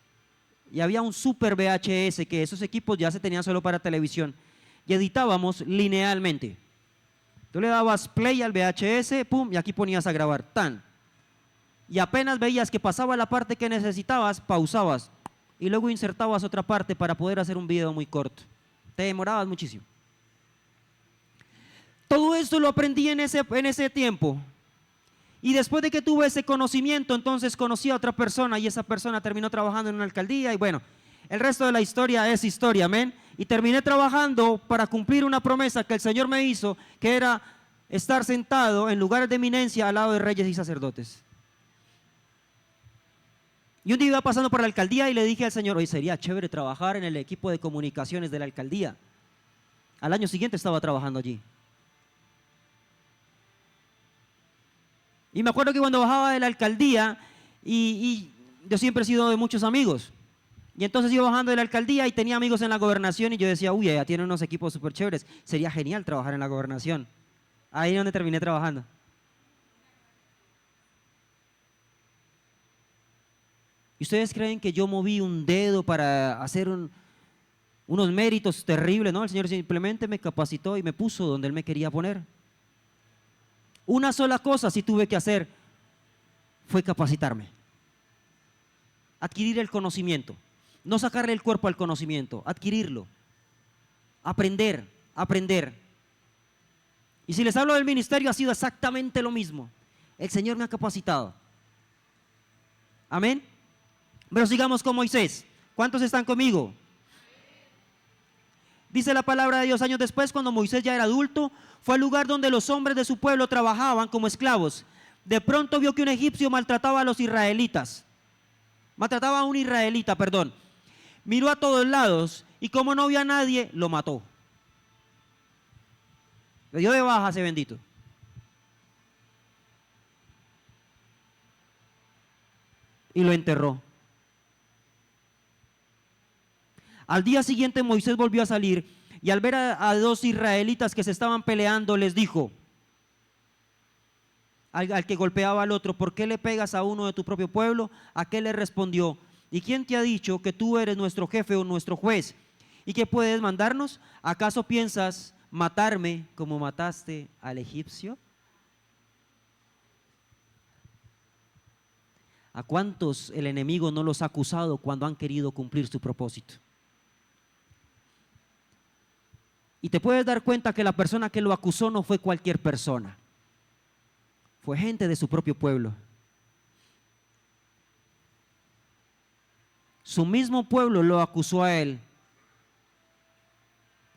Speaker 2: y había un super VHS que esos equipos ya se tenían solo para televisión y editábamos linealmente. Tú le dabas play al VHS, pum, y aquí ponías a grabar, tan. Y apenas veías que pasaba la parte que necesitabas, pausabas y luego insertabas otra parte para poder hacer un video muy corto. Te demorabas muchísimo. Todo esto lo aprendí en ese tiempo. Y después de que tuve ese conocimiento, entonces conocí a otra persona y esa persona terminó trabajando en una alcaldía y bueno, el resto de la historia es historia, amén. Y terminé trabajando para cumplir una promesa que el Señor me hizo, que era estar sentado en lugares de eminencia al lado de reyes y sacerdotes. Y un día iba pasando por la alcaldía y le dije al Señor, oye, sería chévere trabajar en el equipo de comunicaciones de la alcaldía. Al año siguiente estaba trabajando allí. Y me acuerdo que cuando bajaba de la alcaldía, y yo siempre he sido de muchos amigos, y entonces iba bajando de la alcaldía y tenía amigos en la gobernación y yo decía, uy, ya tienen unos equipos súper chéveres, sería genial trabajar en la gobernación. Ahí es donde terminé trabajando. ¿Y ustedes creen que yo moví un dedo para hacer unos méritos terribles? No, el Señor simplemente me capacitó y me puso donde Él me quería poner. Una sola cosa sí tuve que hacer, fue capacitarme, adquirir el conocimiento, no sacarle el cuerpo al conocimiento, adquirirlo, aprender. Y si les hablo del ministerio ha sido exactamente lo mismo, el Señor me ha capacitado, amén. Pero sigamos con Moisés. ¿Cuántos están conmigo? Dice la palabra de Dios, años después, cuando Moisés ya era adulto, fue al lugar donde los hombres de su pueblo trabajaban como esclavos. De pronto vio que un egipcio maltrataba a los israelitas. Maltrataba a un israelita, perdón. Miró a todos lados y como no vio a nadie, lo mató. Le dio de baja a ese bendito. Y lo enterró. Al día siguiente Moisés volvió a salir y al ver a dos israelitas que se estaban peleando les dijo al que golpeaba al otro, ¿por qué le pegas a uno de tu propio pueblo? Aquel le respondió, ¿y quién te ha dicho que tú eres nuestro jefe o nuestro juez? ¿Y que puedes mandarnos? ¿Acaso piensas matarme como mataste al egipcio? ¿A cuántos el enemigo no los ha acusado cuando han querido cumplir su propósito? Y te puedes dar cuenta que la persona que lo acusó no fue cualquier persona. Fue gente de su propio pueblo. Su mismo pueblo lo acusó a él.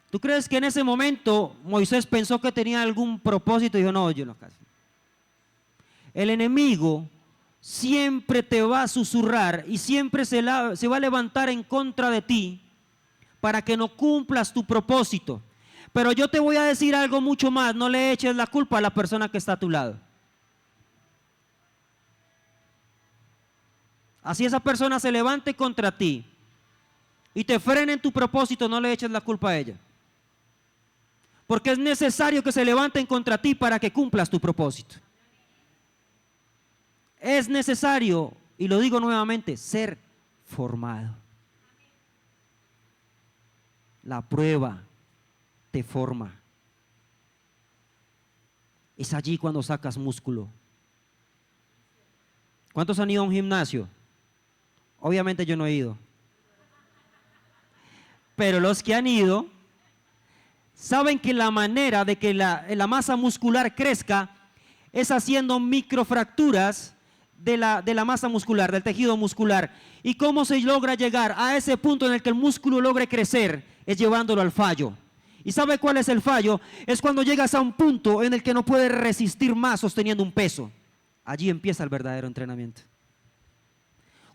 Speaker 2: ¿Tú crees que en ese momento Moisés pensó que tenía algún propósito? Y dijo, no, yo no caso. El enemigo siempre te va a susurrar y siempre se va a levantar en contra de ti para que no cumplas tu propósito. Pero yo te voy a decir algo mucho más, no le eches la culpa a la persona que está a tu lado. Así esa persona se levante contra ti, y te frena en tu propósito, no le eches la culpa a ella. Porque es necesario que se levanten contra ti para que cumplas tu propósito. Es necesario, y lo digo nuevamente, ser formado. La prueba te forma. Es allí cuando sacas músculo. ¿Cuántos han ido a un gimnasio? Obviamente yo no he ido. Pero los que han ido saben que la manera de que la masa muscular crezca es haciendo microfracturas de la masa muscular, del tejido muscular. ¿Y cómo se logra llegar a ese punto en el que el músculo logre crecer? Es llevándolo al fallo. ¿Y sabe cuál es el fallo? Es cuando llegas a un punto en el que no puedes resistir más sosteniendo un peso. Allí empieza el verdadero entrenamiento.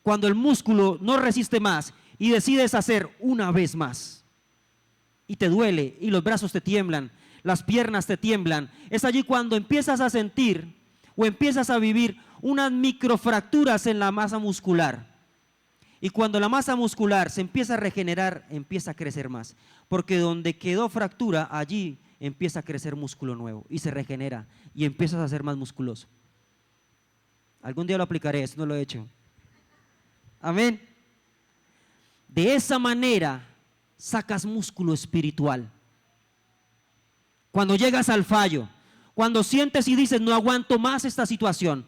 Speaker 2: Cuando el músculo no resiste más y decides hacer una vez más y te duele y los brazos te tiemblan, las piernas te tiemblan, es allí cuando empiezas a sentir o empiezas a vivir unas microfracturas en la masa muscular. Y cuando la masa muscular se empieza a regenerar, empieza a crecer más. Porque donde quedó fractura, allí empieza a crecer músculo nuevo y se regenera y empiezas a ser más musculoso. Algún día lo aplicaré, eso no lo he hecho. Amén. De esa manera sacas músculo espiritual. Cuando llegas al fallo, cuando sientes y dices, no aguanto más esta situación.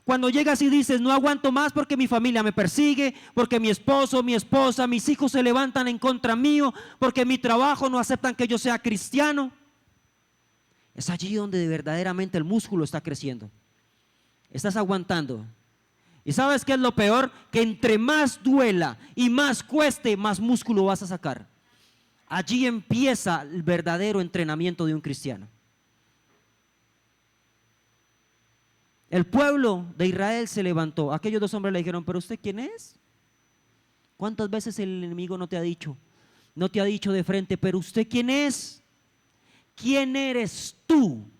Speaker 2: Cuando llegas y dices, no aguanto más porque mi familia me persigue, porque mi esposo, mi esposa, mis hijos se levantan en contra mío, porque mi trabajo no aceptan que yo sea cristiano. Es allí donde verdaderamente el músculo está creciendo. Estás aguantando. ¿Y sabes qué es lo peor? Que entre más duela y más cueste, más músculo vas a sacar. Allí empieza el verdadero entrenamiento de un cristiano. El pueblo de Israel se levantó. Aquellos dos hombres le dijeron, ¿pero usted quién es? ¿Cuántas veces el enemigo no te ha dicho? No te ha dicho de frente, ¿pero usted quién es? ¿Quién eres tú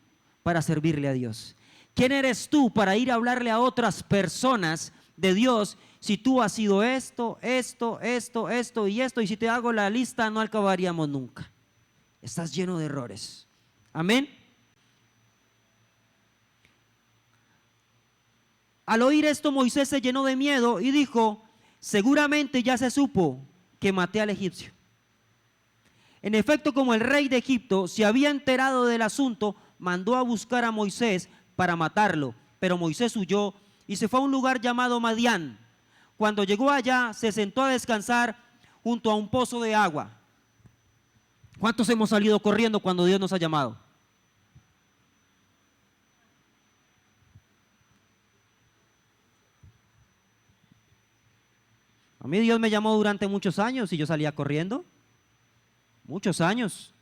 Speaker 2: para servirle a Dios? ¿Quién eres tú para ir a hablarle a otras personas de Dios si tú has sido esto, esto, esto, esto y esto? Y si te hago la lista no acabaríamos nunca. Estás lleno de errores. Amén. Al oír esto, Moisés se llenó de miedo y dijo, seguramente ya se supo que maté al egipcio. En efecto, como el rey de Egipto se había enterado del asunto, mandó a buscar a Moisés para matarlo. Pero Moisés huyó y se fue a un lugar llamado Madián. Cuando llegó allá, se sentó a descansar junto a un pozo de agua. ¿Cuántos hemos salido corriendo cuando Dios nos ha llamado? A mí Dios me llamó durante muchos años y yo salía corriendo. Muchos años.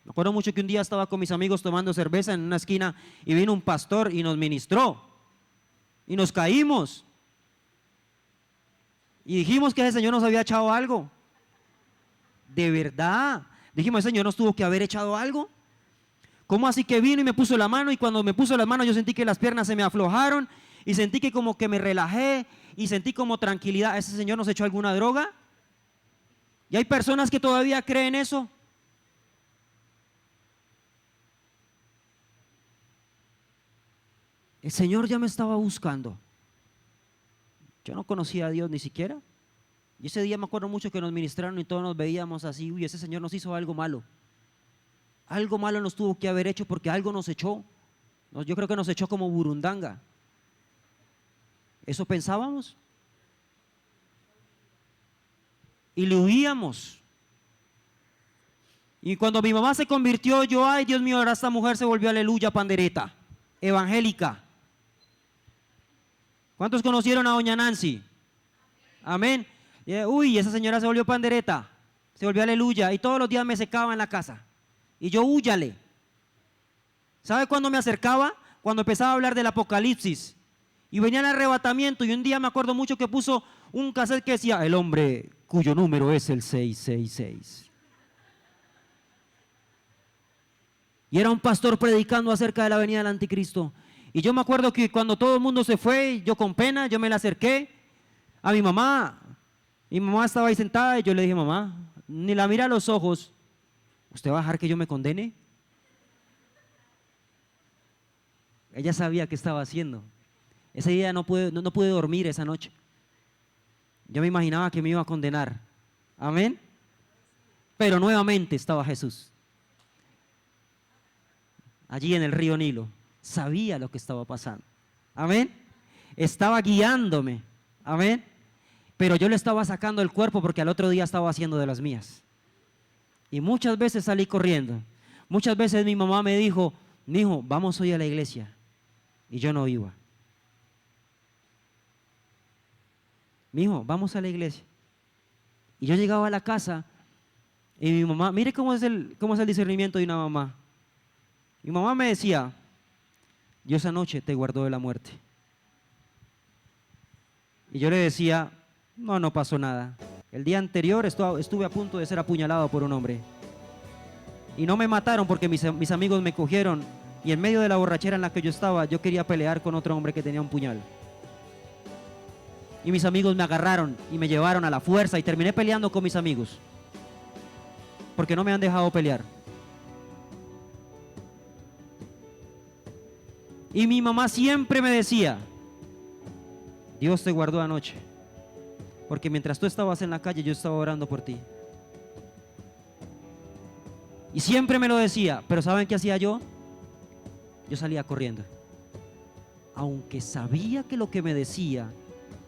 Speaker 2: Me acuerdo mucho que un día estaba con mis amigos tomando cerveza en una esquina y vino un pastor y nos ministró. Y nos caímos. Y dijimos que ese Señor nos había echado algo. De verdad. Dijimos, ese Señor nos tuvo que haber echado algo. ¿Cómo así que vino y me puso la mano? Y cuando me puso las manos yo sentí que las piernas se me aflojaron y sentí que como que me relajé y sentí como tranquilidad. ¿Ese Señor nos echó alguna droga? Y hay personas que todavía creen eso. El Señor ya me estaba buscando. Yo no conocía a Dios ni siquiera. Y ese día me acuerdo mucho que nos ministraron y todos nos veíamos así. Uy, ese Señor nos hizo algo malo. Algo malo nos tuvo que haber hecho porque algo nos echó. Yo creo que nos echó como burundanga. ¿Eso pensábamos? Y le huíamos. Y cuando mi mamá se convirtió, yo, ay Dios mío, ahora esta mujer se volvió aleluya pandereta, evangélica. ¿Cuántos conocieron a doña Nancy? Amén. Uy, esa señora se volvió pandereta, se volvió aleluya y todos los días me secaba en la casa. Y yo húyale. ¿Sabe cuándo me acercaba? Cuando empezaba a hablar del Apocalipsis. Y venía el arrebatamiento y un día me acuerdo mucho que puso un cassette que decía, el hombre cuyo número es el 666. Y era un pastor predicando acerca de la venida del anticristo. Y yo me acuerdo que cuando todo el mundo se fue, yo con pena, yo me le acerqué a mi mamá Mi mamá estaba ahí sentada y yo le dije, mamá, ni la mira a los ojos, ¿usted va a dejar que yo me condene? Ella sabía qué estaba haciendo. Ese día no pude dormir esa noche. Yo me imaginaba que me iba a condenar. Amén. Pero nuevamente estaba Jesús. Allí en el río Nilo. Sabía lo que estaba pasando. Amén. Estaba guiándome. Amén. Pero yo le estaba sacando el cuerpo porque al otro día estaba haciendo de las mías. Y muchas veces salí corriendo. Muchas veces mi mamá me dijo, mijo, vamos hoy a la iglesia. Y yo no iba. Mijo, vamos a la iglesia. Y yo llegaba a la casa y mi mamá, mire cómo es el discernimiento de una mamá. Mi mamá me decía, Dios anoche te guardó de la muerte. Y yo le decía, no pasó nada. El día anterior estuve a punto de ser apuñalado por un hombre. Y no me mataron porque mis amigos me cogieron y en medio de la borrachera en la que yo estaba, yo quería pelear con otro hombre que tenía un puñal. Y mis amigos me agarraron y me llevaron a la fuerza y terminé peleando con mis amigos. Porque no me han dejado pelear. Y mi mamá siempre me decía, Dios te guardó anoche. Porque mientras tú estabas en la calle, yo estaba orando por ti. Y siempre me lo decía, pero ¿saben qué hacía yo? Yo salía corriendo. Aunque sabía que lo que me decía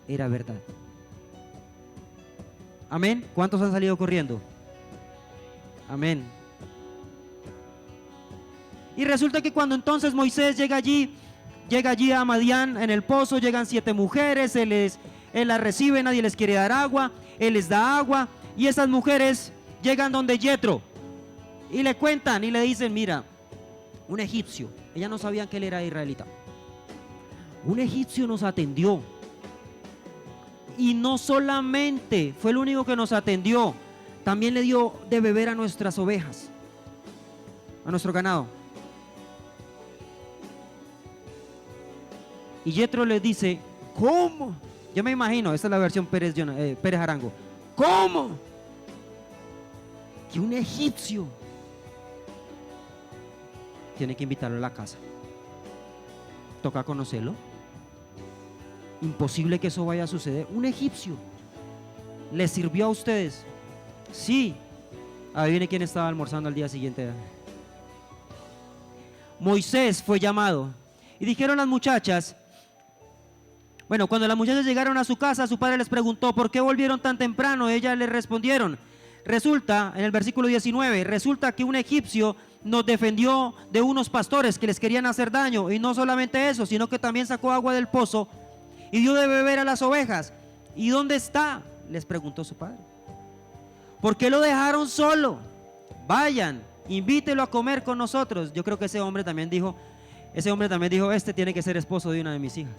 Speaker 2: era verdad. Amén. ¿Cuántos han salido corriendo? Amén. Y resulta que cuando entonces Moisés llega allí a Madián en el pozo, llegan 7 mujeres, él las recibe, nadie les quiere dar agua, él les da agua y esas mujeres llegan donde Yetro y le cuentan y le dicen, mira, un egipcio, ellas no sabían que él era israelita, un egipcio nos atendió y no solamente fue el único que nos atendió, también le dio de beber a nuestras ovejas, a nuestro ganado. Y Yetro les dice, ¿cómo? Yo me imagino, esta es la versión Pérez Arango. ¿Cómo? Que un egipcio tiene que invitarlo a la casa. Toca conocerlo. Imposible que eso vaya a suceder. Un egipcio les sirvió a ustedes. Sí. Adivine quién estaba almorzando al día siguiente. Moisés fue llamado. Y dijeron las muchachas, bueno, cuando las muchachas llegaron a su casa, su padre les preguntó, ¿por qué volvieron tan temprano? Ellas les respondieron, resulta, en el versículo 19, resulta que un egipcio nos defendió de unos pastores que les querían hacer daño, y no solamente eso, sino que también sacó agua del pozo y dio de beber a las ovejas. ¿Y dónde está?, les preguntó su padre. ¿Por qué lo dejaron solo? Vayan, invítelo a comer con nosotros. Yo creo que ese hombre también dijo, este tiene que ser esposo de una de mis hijas.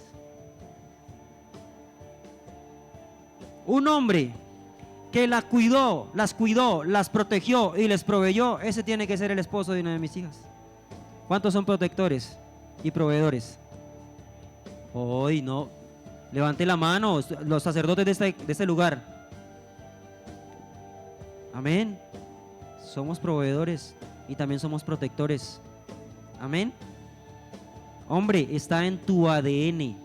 Speaker 2: Un hombre que las cuidó, las protegió y les proveyó, ese tiene que ser el esposo de una de mis hijas. ¿Cuántos son protectores y proveedores? Hoy no, levante la mano los sacerdotes de este lugar. Amén. Somos proveedores y también somos protectores. Amén. Hombre, está en tu ADN.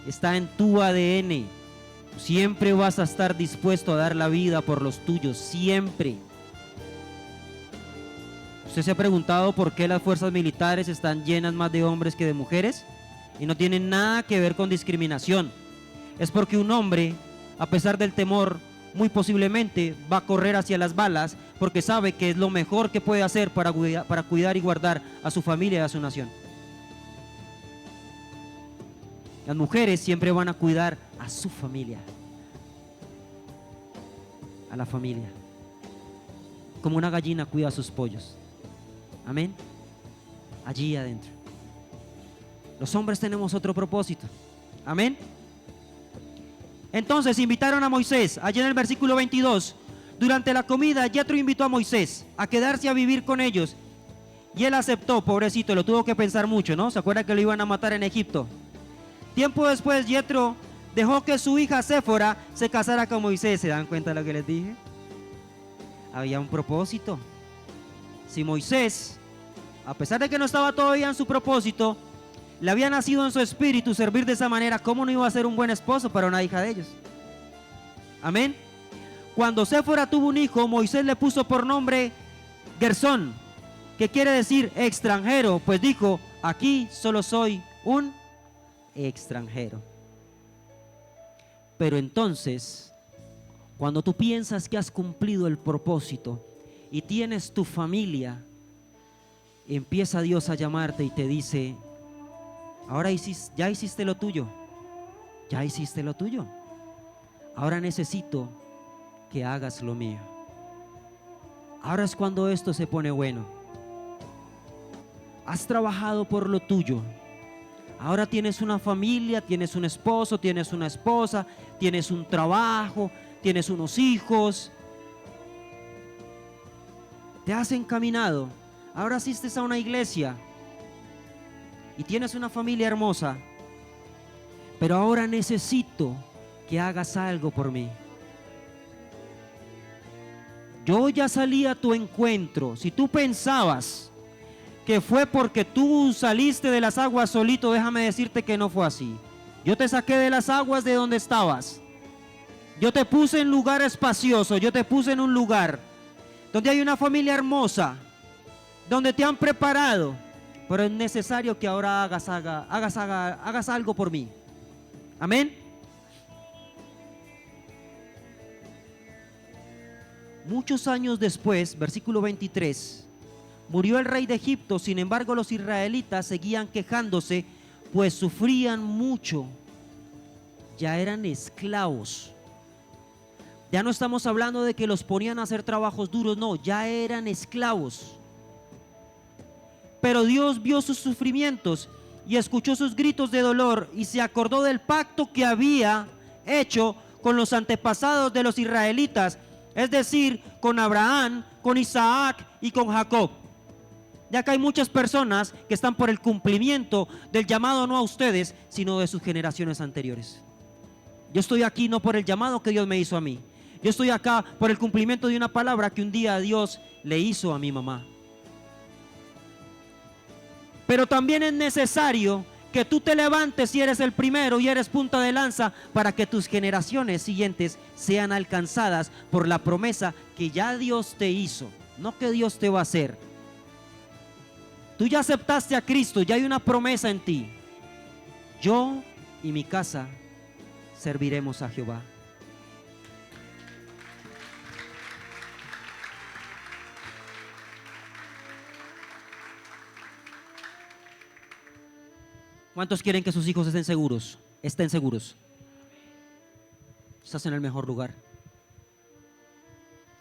Speaker 2: Está en tu ADN. Siempre vas a estar dispuesto a dar la vida por los tuyos, siempre. ¿Usted se ha preguntado por qué las fuerzas militares están llenas más de hombres que de mujeres? Y no tiene nada que ver con discriminación. Es porque un hombre, a pesar del temor, muy posiblemente va a correr hacia las balas porque sabe que es lo mejor que puede hacer para cuidar y guardar a su familia y a su nación. Las mujeres siempre van a cuidar a su familia, a la familia, como una gallina cuida a sus pollos. Amén. Allí adentro. Los hombres tenemos otro propósito. Amén. Entonces invitaron a Moisés. Allí en el versículo 22, durante la comida Yetro invitó a Moisés a quedarse a vivir con ellos y él aceptó. Pobrecito, lo tuvo que pensar mucho, ¿no? ¿Se acuerda que lo iban a matar en Egipto? Tiempo después Yetro dejó que su hija Séfora se casara con Moisés. ¿Se dan cuenta de lo que les dije? Había un propósito. Si Moisés, a pesar de que no estaba todavía en su propósito, le había nacido en su espíritu servir de esa manera, ¿cómo no iba a ser un buen esposo para una hija de ellos? Amén. Cuando Séfora tuvo un hijo, Moisés le puso por nombre Gersón, que quiere decir extranjero, pues dijo, aquí solo soy un extranjero. Pero entonces, cuando tú piensas que has cumplido el propósito y tienes tu familia, empieza Dios a llamarte y te dice, ahora ya hiciste lo tuyo, ya hiciste lo tuyo, ahora necesito que hagas lo mío. Ahora es cuando esto se pone bueno. Has trabajado por lo tuyo, ahora tienes una familia, tienes un esposo, tienes una esposa, tienes un trabajo, tienes unos hijos, te has encaminado, ahora asistes a una iglesia y tienes una familia hermosa, pero ahora necesito que hagas algo por mí. Yo ya salí a tu encuentro. Si tú pensabas que fue porque tú saliste de las aguas solito, déjame decirte que no fue así. Yo te saqué de las aguas de donde estabas. Yo te puse en lugar espacioso, yo te puse en un lugar donde hay una familia hermosa, donde te han preparado, pero es necesario que ahora hagas algo por mí. Amén. Muchos años después, versículo 23, murió el rey de Egipto, sin embargo los israelitas seguían quejándose, pues sufrían mucho. Ya eran esclavos. Ya no estamos hablando de que los ponían a hacer trabajos duros, no, ya eran esclavos. Pero Dios vio sus sufrimientos y escuchó sus gritos de dolor y se acordó del pacto que había hecho con los antepasados de los israelitas, es decir, con Abraham, con Isaac y con Jacob. Ya que hay muchas personas que están por el cumplimiento del llamado no a ustedes, sino de sus generaciones anteriores. Yo estoy aquí no por el llamado que Dios me hizo a mí. Yo estoy acá por el cumplimiento de una palabra que un día Dios le hizo a mi mamá. Pero también es necesario que tú te levantes si eres el primero y eres punta de lanza para que tus generaciones siguientes sean alcanzadas por la promesa que ya Dios te hizo, no que Dios te va a hacer. Tú ya aceptaste a Cristo, ya hay una promesa en ti. Yo y mi casa serviremos a Jehová. ¿Cuántos quieren que sus hijos estén seguros? Estén seguros. Estás en el mejor lugar.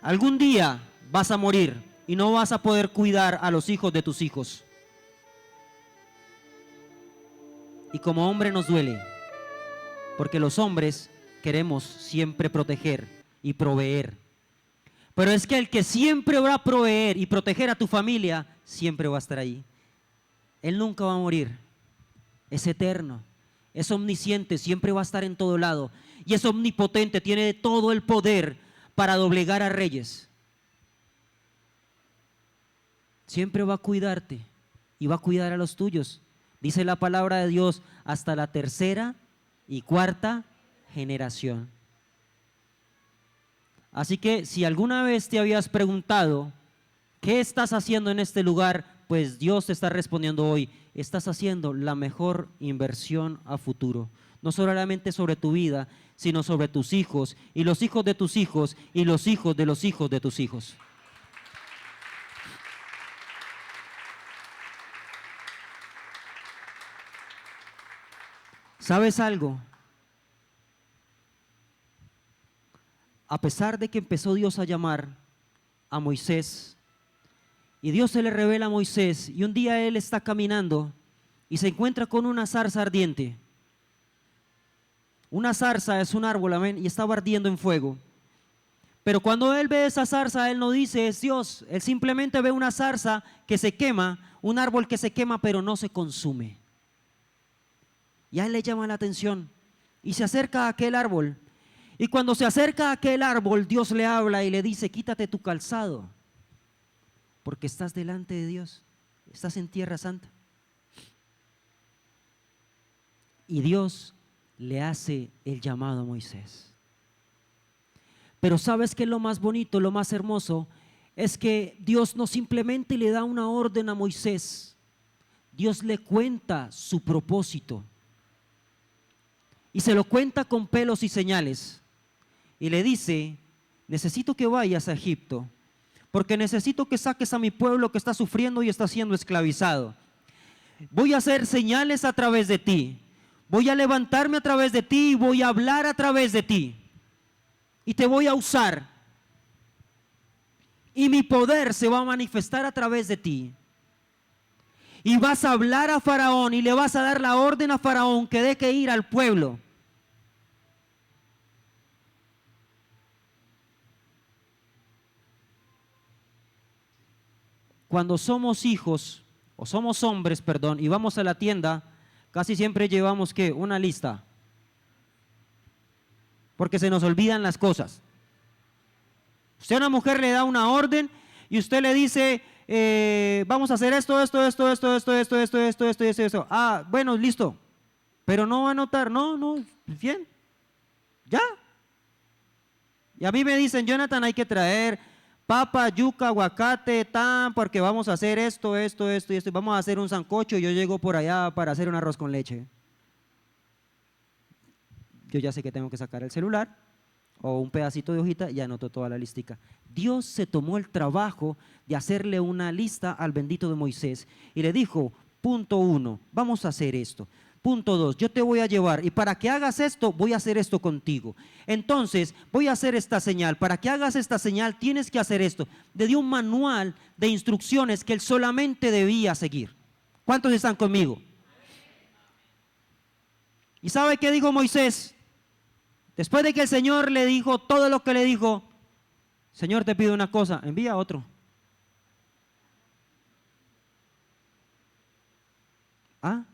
Speaker 2: Algún día vas a morir y no vas a poder cuidar a los hijos de tus hijos. Y como hombre nos duele, porque los hombres queremos siempre proteger y proveer. Pero es que el que siempre va a proveer y proteger a tu familia, siempre va a estar ahí. Él nunca va a morir. Es eterno, es omnisciente, siempre va a estar en todo lado. Y es omnipotente, tiene todo el poder para doblegar a reyes. Siempre va a cuidarte y va a cuidar a los tuyos. Dice la palabra de Dios, hasta la tercera y cuarta generación. Así que si alguna vez te habías preguntado, ¿qué estás haciendo en este lugar? Pues Dios te está respondiendo hoy, estás haciendo la mejor inversión a futuro. No solamente sobre tu vida, sino sobre tus hijos y los hijos de tus hijos y los hijos de los hijos de tus hijos. ¿Sabes algo? A pesar de que empezó Dios a llamar a Moisés, y Dios se le revela a Moisés, y un día él está caminando y se encuentra con una zarza ardiente. Una zarza es un árbol, amén, y estaba ardiendo en fuego. Pero cuando él ve esa zarza, él no dice es Dios, él simplemente ve una zarza que se quema, un árbol que se quema pero no se consume. Y a él le llama la atención y se acerca a aquel árbol. Y cuando se acerca a aquel árbol, Dios le habla y le dice, quítate tu calzado, porque estás delante de Dios, estás en tierra santa. Y Dios le hace el llamado a Moisés. Pero ¿sabes qué es lo más bonito, lo más hermoso? Es que Dios no simplemente le da una orden a Moisés, Dios le cuenta su propósito. Y se lo cuenta con pelos y señales. Y le dice, necesito que vayas a Egipto, porque necesito que saques a mi pueblo que está sufriendo y está siendo esclavizado. Voy a hacer señales a través de ti. Voy a levantarme a través de ti y voy a hablar a través de ti. Y te voy a usar. Y mi poder se va a manifestar a través de ti. Y vas a hablar a Faraón y le vas a dar la orden a Faraón que deje ir al pueblo. Cuando somos hijos, o somos hombres, perdón, y vamos a la tienda, casi siempre llevamos, ¿qué? Una lista. Porque se nos olvidan las cosas. Usted a una mujer le da una orden y usted le dice, vamos a hacer esto. Ah, bueno, listo. Pero no va a anotar, no, bien, ya. Y a mí me dicen, Jonathan, hay que traer papa, yuca, aguacate, tan, porque vamos a hacer esto, vamos a hacer un sancocho, y yo llego por allá para hacer un arroz con leche. Yo ya sé que tengo que sacar el celular o un pedacito de hojita y anoto toda la listica. Dios se tomó el trabajo de hacerle una lista al bendito de Moisés y le dijo, punto 1, vamos a hacer esto. Punto 2, yo te voy a llevar y para que hagas esto, voy a hacer esto contigo. Entonces, voy a hacer esta señal. Para que hagas esta señal, tienes que hacer esto. Le dio un manual de instrucciones que él solamente debía seguir. ¿Cuántos están conmigo? ¿Y sabe qué dijo Moisés? Después de que el Señor le dijo todo lo que le dijo, Señor, te pido una cosa, envía a otro. ¿Ah?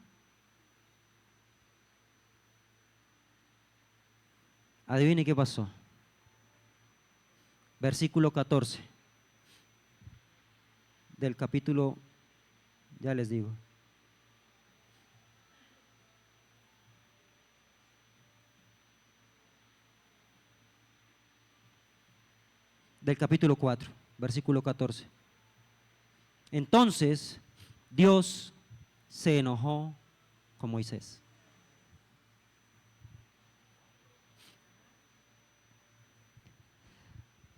Speaker 2: Adivine qué pasó. Versículo 14 del capítulo, ya les digo. Del capítulo 4, versículo 14. Entonces Dios se enojó con Moisés.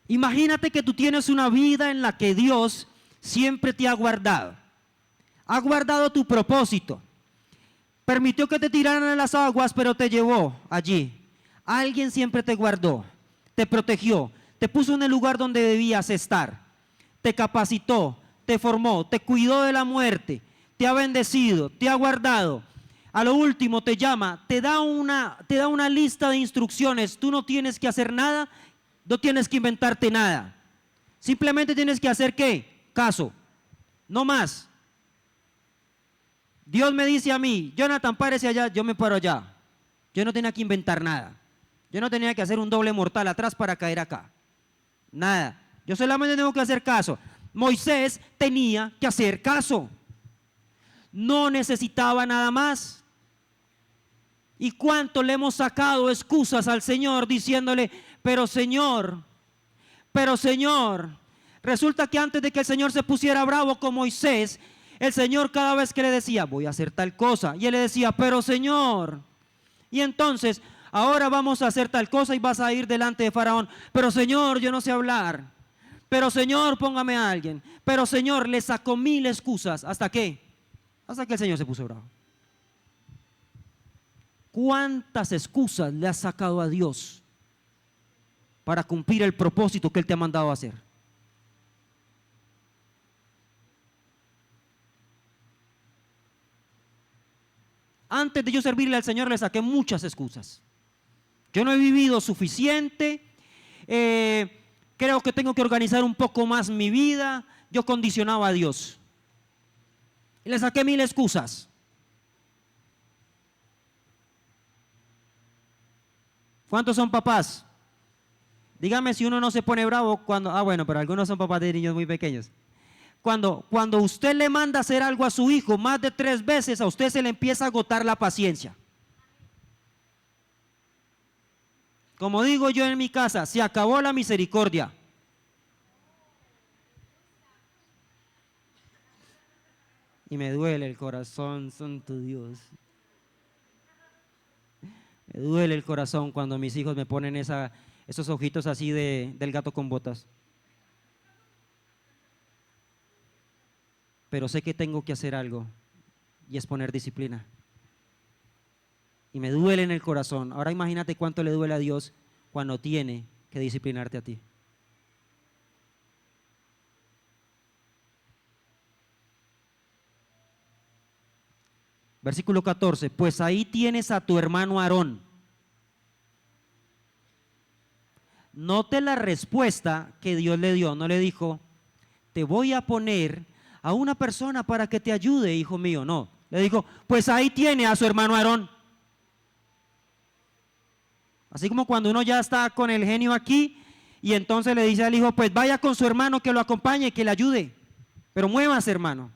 Speaker 2: Imagínate que tú tienes una vida en la que Dios siempre te ha guardado tu propósito, permitió que te tiraran en las aguas, pero te llevó allí. Alguien siempre te guardó, te protegió, te puso en el lugar donde debías estar, te capacitó, te formó, te cuidó de la muerte, te ha bendecido, te ha guardado. A lo último te llama, te da una lista de instrucciones. Tú no tienes que hacer nada, no tienes que inventarte nada. Simplemente tienes que hacer ¿qué? Caso, no más. Dios me dice a mí, Jonathan, párese allá, yo me paro allá. Yo no tenía que inventar nada. Yo no tenía que hacer un doble mortal atrás para caer acá. Nada. Yo solamente tengo que hacer caso. Moisés tenía que hacer caso. No necesitaba nada más. ¿Y cuánto le hemos sacado excusas al Señor diciéndole, pero Señor, resulta que antes de que el Señor se pusiera bravo con Moisés, el Señor cada vez que le decía, voy a hacer tal cosa, y él le decía, pero Señor, y entonces, ahora vamos a hacer tal cosa y vas a ir delante de Faraón, pero Señor, yo no sé hablar, pero Señor, póngame a alguien, pero Señor, le sacó 1000 excusas, ¿hasta qué? Hasta que el Señor se puso bravo. ¿Cuántas excusas le has sacado a Dios para cumplir el propósito que Él te ha mandado a hacer? Antes de yo servirle al Señor le saqué muchas excusas. Yo no he vivido suficiente, creo que tengo que organizar un poco más mi vida. Yo condicionaba a Dios y le saqué 1000 excusas. ¿Cuántos son papás? Dígame si uno no se pone bravo cuando, bueno, pero algunos son papás de niños muy pequeños. Cuando usted le manda a hacer algo a su hijo más de 3 veces, a usted se le empieza a agotar la paciencia. Como digo yo en mi casa, se acabó la misericordia. Y me duele el corazón, santo Dios. Me duele el corazón cuando mis hijos me ponen esos ojitos así del gato con botas. Pero sé que tengo que hacer algo y es poner disciplina. Y me duele en el corazón. Ahora imagínate cuánto le duele a Dios cuando tiene que disciplinarte a ti. Versículo 14, pues ahí tienes a tu hermano Aarón. Note la respuesta que Dios le dio. No le dijo, te voy a poner a una persona para que te ayude, hijo mío. No, le dijo, pues ahí tiene a su hermano Aarón. Así como cuando uno ya está con el genio aquí y entonces le dice al hijo, pues vaya con su hermano que lo acompañe, que le ayude. Pero muévase, hermano.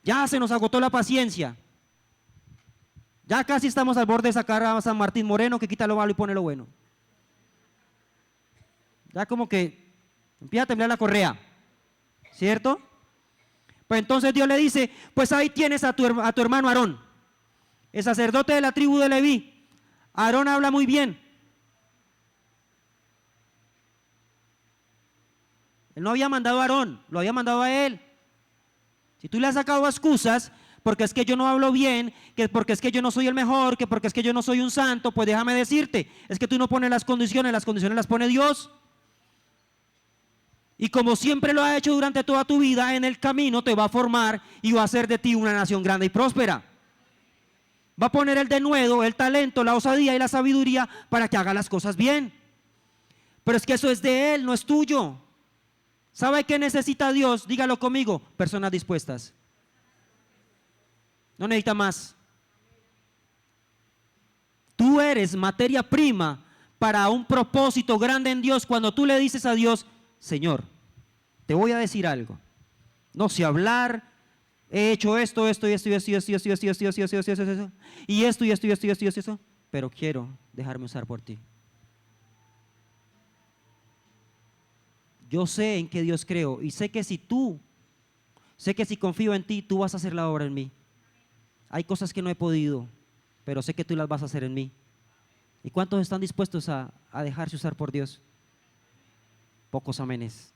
Speaker 2: Ya se nos agotó la paciencia. Ya casi estamos al borde de sacar a San Martín Moreno que quita lo malo y pone lo bueno. Ya como que empieza a temblar la correa, ¿cierto? Pues entonces Dios le dice, pues ahí tienes a tu hermano Aarón, el sacerdote de la tribu de Leví. Aarón habla muy bien. Él no había mandado a Aarón, lo había mandado a él. Si tú le has sacado excusas, porque es que yo no hablo bien, que porque es que yo no soy el mejor, que porque es que yo no soy un santo, pues déjame decirte, es que tú no pones las condiciones las pone Dios. Y como siempre lo ha hecho durante toda tu vida, en el camino te va a formar y va a hacer de ti una nación grande y próspera. Va a poner el denuedo, el talento, la osadía y la sabiduría para que haga las cosas bien. Pero es que eso es de Él, no es tuyo. ¿Sabe qué necesita Dios? Dígalo conmigo, personas dispuestas. No necesita más. Tú eres materia prima para un propósito grande en Dios cuando tú le dices a Dios, Señor, te voy a decir algo. No sé hablar. He hecho esto, y esto, pero quiero dejarme usar por ti. Yo sé en qué Dios creo y sé que si confío en ti, tú vas a hacer la obra en mí. Hay cosas que no he podido, pero sé que tú las vas a hacer en mí. ¿Y cuántos están dispuestos a dejarse usar por Dios? Pocos amenes.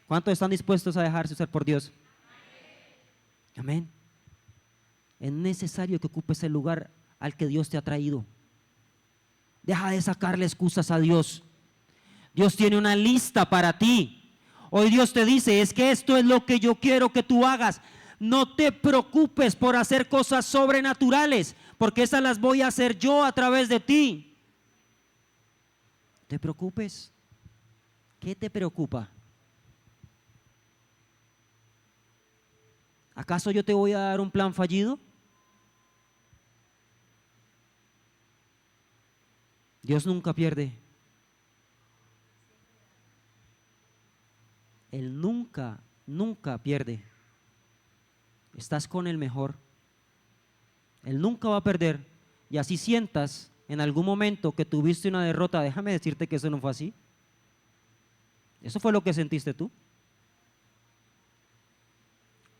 Speaker 2: ¿Cuántos están dispuestos a dejarse usar por Dios? Amén. Es necesario que ocupes el lugar al que Dios te ha traído. Deja de sacarle excusas a Dios. Dios tiene una lista para ti. Hoy Dios te dice, es que esto es lo que yo quiero que tú hagas. No te preocupes por hacer cosas sobrenaturales, porque esas las voy a hacer yo a través de ti. No te preocupes. ¿Qué te preocupa? ¿Acaso yo te voy a dar un plan fallido? Dios nunca pierde. Él nunca, nunca pierde. Estás con el mejor. Él nunca va a perder. Y así sientas en algún momento que tuviste una derrota, déjame decirte que eso no fue así. Eso fue lo que sentiste tú.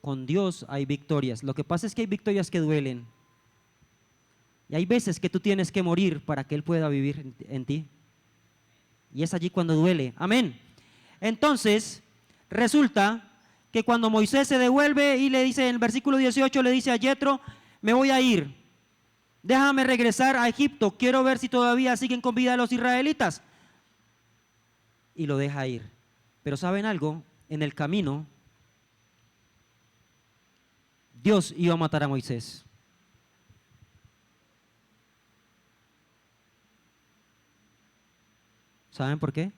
Speaker 2: Con Dios hay victorias. Lo que pasa es que hay victorias que duelen. Y hay veces que tú tienes que morir para que Él pueda vivir en ti. Y es allí cuando duele. Amén. Entonces, resulta que cuando Moisés se devuelve y le dice en el versículo 18, le dice a Yetro, me voy a ir. Déjame regresar a Egipto. Quiero ver si todavía siguen con vida los israelitas. Y lo deja ir. Pero ¿saben algo? En el camino Dios iba a matar a Moisés. ¿Saben por qué?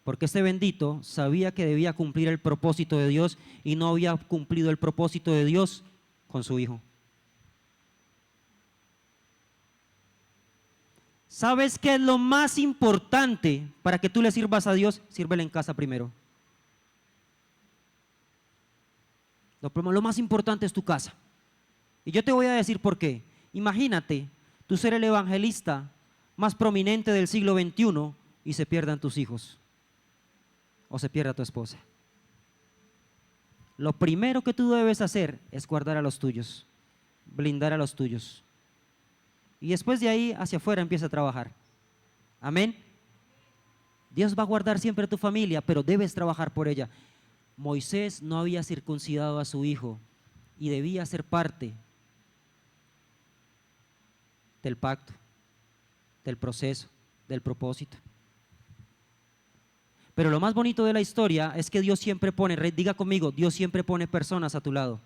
Speaker 2: Porque este bendito sabía que debía cumplir el propósito de Dios y no había cumplido el propósito de Dios con su hijo. ¿Sabes qué es lo más importante para que tú le sirvas a Dios? Sírvele en casa primero. Lo más importante es tu casa. Y yo te voy a decir por qué. Imagínate tú ser el evangelista más prominente del siglo XXI y se pierdan tus hijos o se pierda tu esposa. Lo primero que tú debes hacer es guardar a los tuyos, blindar a los tuyos. Y después de ahí hacia afuera empieza a trabajar. Amén. Dios va a guardar siempre a tu familia, pero debes trabajar por ella. Moisés no había circuncidado a su hijo y debía ser parte del pacto, del proceso, del propósito. Pero lo más bonito de la historia es que Dios siempre pone, diga conmigo, Dios siempre pone personas a tu lado.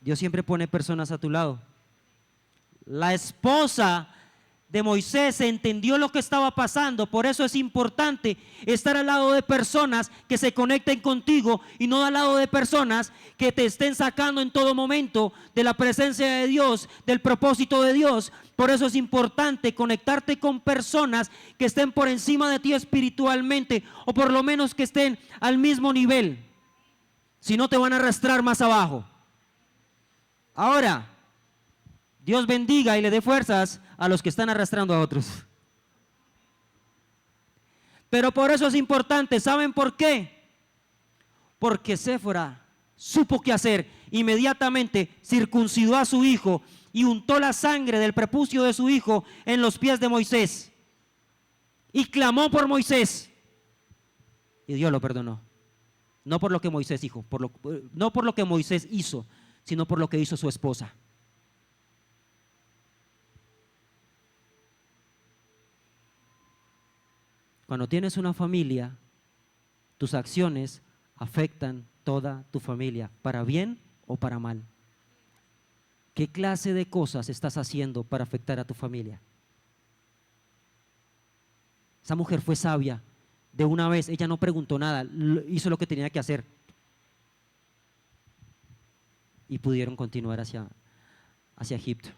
Speaker 2: Dios siempre pone personas a tu lado. La esposa de Moisés entendió lo que estaba pasando, por eso es importante estar al lado de personas que se conecten contigo y no al lado de personas que te estén sacando en todo momento de la presencia de Dios, del propósito de Dios. Por eso es importante conectarte con personas que estén por encima de ti espiritualmente o por lo menos que estén al mismo nivel, si no te van a arrastrar más abajo. Ahora, Dios bendiga y le dé fuerzas a los que están arrastrando a otros. Pero por eso es importante, ¿saben por qué? Porque Séfora supo qué hacer. Inmediatamente circuncidó a su hijo y untó la sangre del prepucio de su hijo en los pies de Moisés. Y clamó por Moisés. Y Dios lo perdonó. No por lo que Moisés dijo, no por lo que Moisés hizo, sino por lo que hizo su esposa. Cuando tienes una familia, tus acciones afectan toda tu familia, para bien o para mal. ¿Qué clase de cosas estás haciendo para afectar a tu familia? Esa mujer fue sabia. De una vez, ella no preguntó nada, hizo lo que tenía que hacer. Y pudieron continuar hacia Egipto.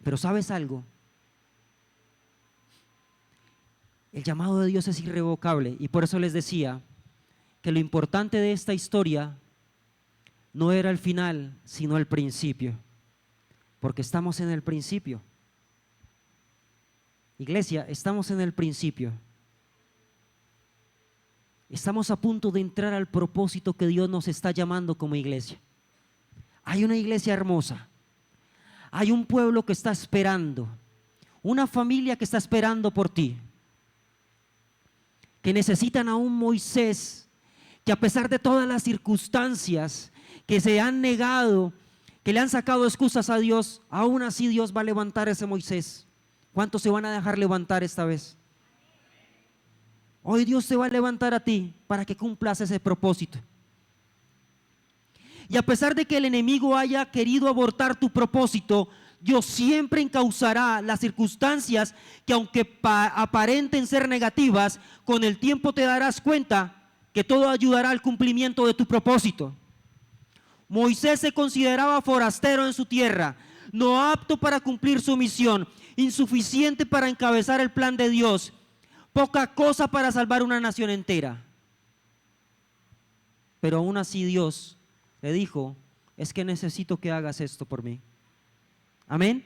Speaker 2: Pero ¿sabes algo? El llamado de Dios es irrevocable y por eso les decía que lo importante de esta historia no era el final, sino el principio, porque estamos en el principio. Iglesia, estamos en el principio. Estamos a punto de entrar al propósito que Dios nos está llamando como iglesia. Hay una iglesia hermosa, hay un pueblo que está esperando, una familia que está esperando por ti, que necesitan a un Moisés que a pesar de todas las circunstancias que se han negado, que le han sacado excusas a Dios, aún así Dios va a levantar a ese Moisés. ¿Cuántos se van a dejar levantar esta vez? Hoy Dios te va a levantar a ti para que cumplas ese propósito. Y a pesar de que el enemigo haya querido abortar tu propósito, Dios siempre encauzará las circunstancias que aunque aparenten ser negativas, con el tiempo te darás cuenta que todo ayudará al cumplimiento de tu propósito. Moisés se consideraba forastero en su tierra, no apto para cumplir su misión, insuficiente para encabezar el plan de Dios, poca cosa para salvar una nación entera. Pero aún así Dios le dijo, es que necesito que hagas esto por mí. Amén.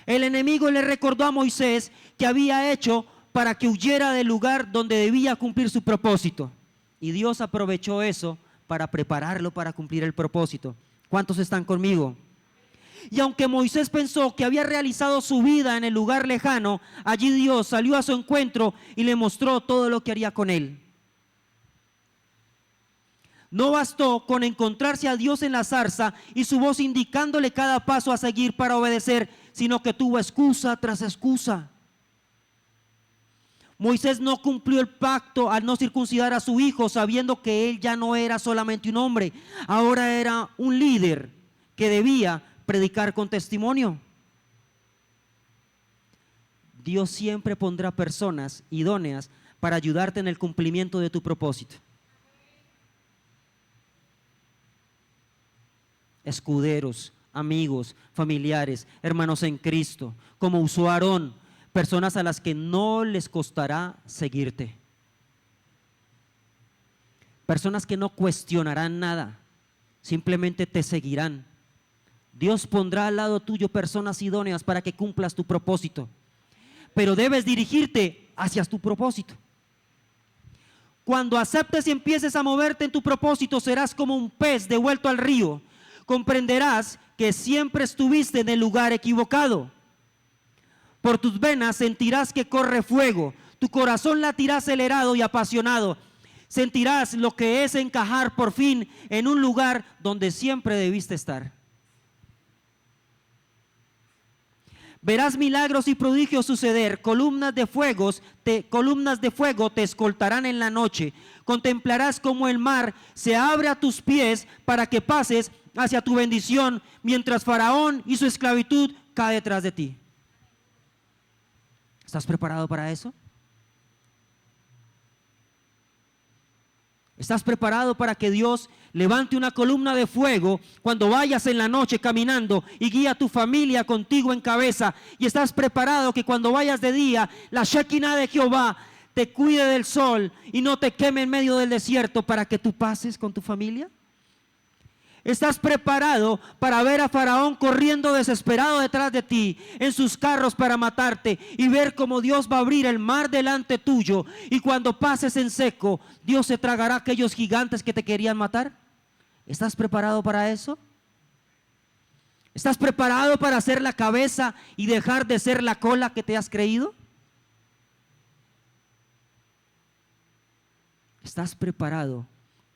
Speaker 2: El enemigo le recordó a Moisés que había hecho para que huyera del lugar donde debía cumplir su propósito. Y Dios aprovechó eso para prepararlo para cumplir el propósito. ¿Cuántos están conmigo? Y aunque Moisés pensó que había realizado su vida en el lugar lejano, allí Dios salió a su encuentro y le mostró todo lo que haría con él. No bastó con encontrarse a Dios en la zarza y su voz indicándole cada paso a seguir para obedecer, sino que tuvo excusa tras excusa. Moisés no cumplió el pacto al no circuncidar a su hijo, sabiendo que él ya no era solamente un hombre, ahora era un líder que debía predicar con testimonio. Dios siempre pondrá personas idóneas para ayudarte en el cumplimiento de tu propósito. Escuderos, amigos, familiares, hermanos en Cristo, como usó Aarón, personas a las que no les costará seguirte. Personas que no cuestionarán nada, simplemente te seguirán. Dios pondrá al lado tuyo personas idóneas para que cumplas tu propósito, pero debes dirigirte hacia tu propósito. Cuando aceptes y empieces a moverte en tu propósito, serás como un pez devuelto al río. Comprenderás que siempre estuviste en el lugar equivocado. Por tus venas sentirás que corre fuego, tu corazón latirá acelerado y apasionado. Sentirás lo que es encajar por fin en un lugar donde siempre debiste estar. Verás milagros y prodigios suceder, columnas de fuego te escoltarán en la noche. Contemplarás cómo el mar se abre a tus pies para que pases hacia tu bendición, mientras Faraón y su esclavitud cae detrás de ti. ¿Estás preparado para eso? ¿Estás preparado para que Dios levante una columna de fuego cuando vayas en la noche caminando y guía a tu familia contigo en cabeza? ¿Y estás preparado que cuando vayas de día, la Shekinah de Jehová te cuide del sol y no te queme en medio del desierto para que tú pases con tu familia? ¿Estás preparado para ver a Faraón corriendo desesperado detrás de ti en sus carros para matarte y ver cómo Dios va a abrir el mar delante tuyo y cuando pases en seco, Dios se tragará a aquellos gigantes que te querían matar? ¿Estás preparado para eso? ¿Estás preparado para ser la cabeza y dejar de ser la cola que te has creído? ¿Estás preparado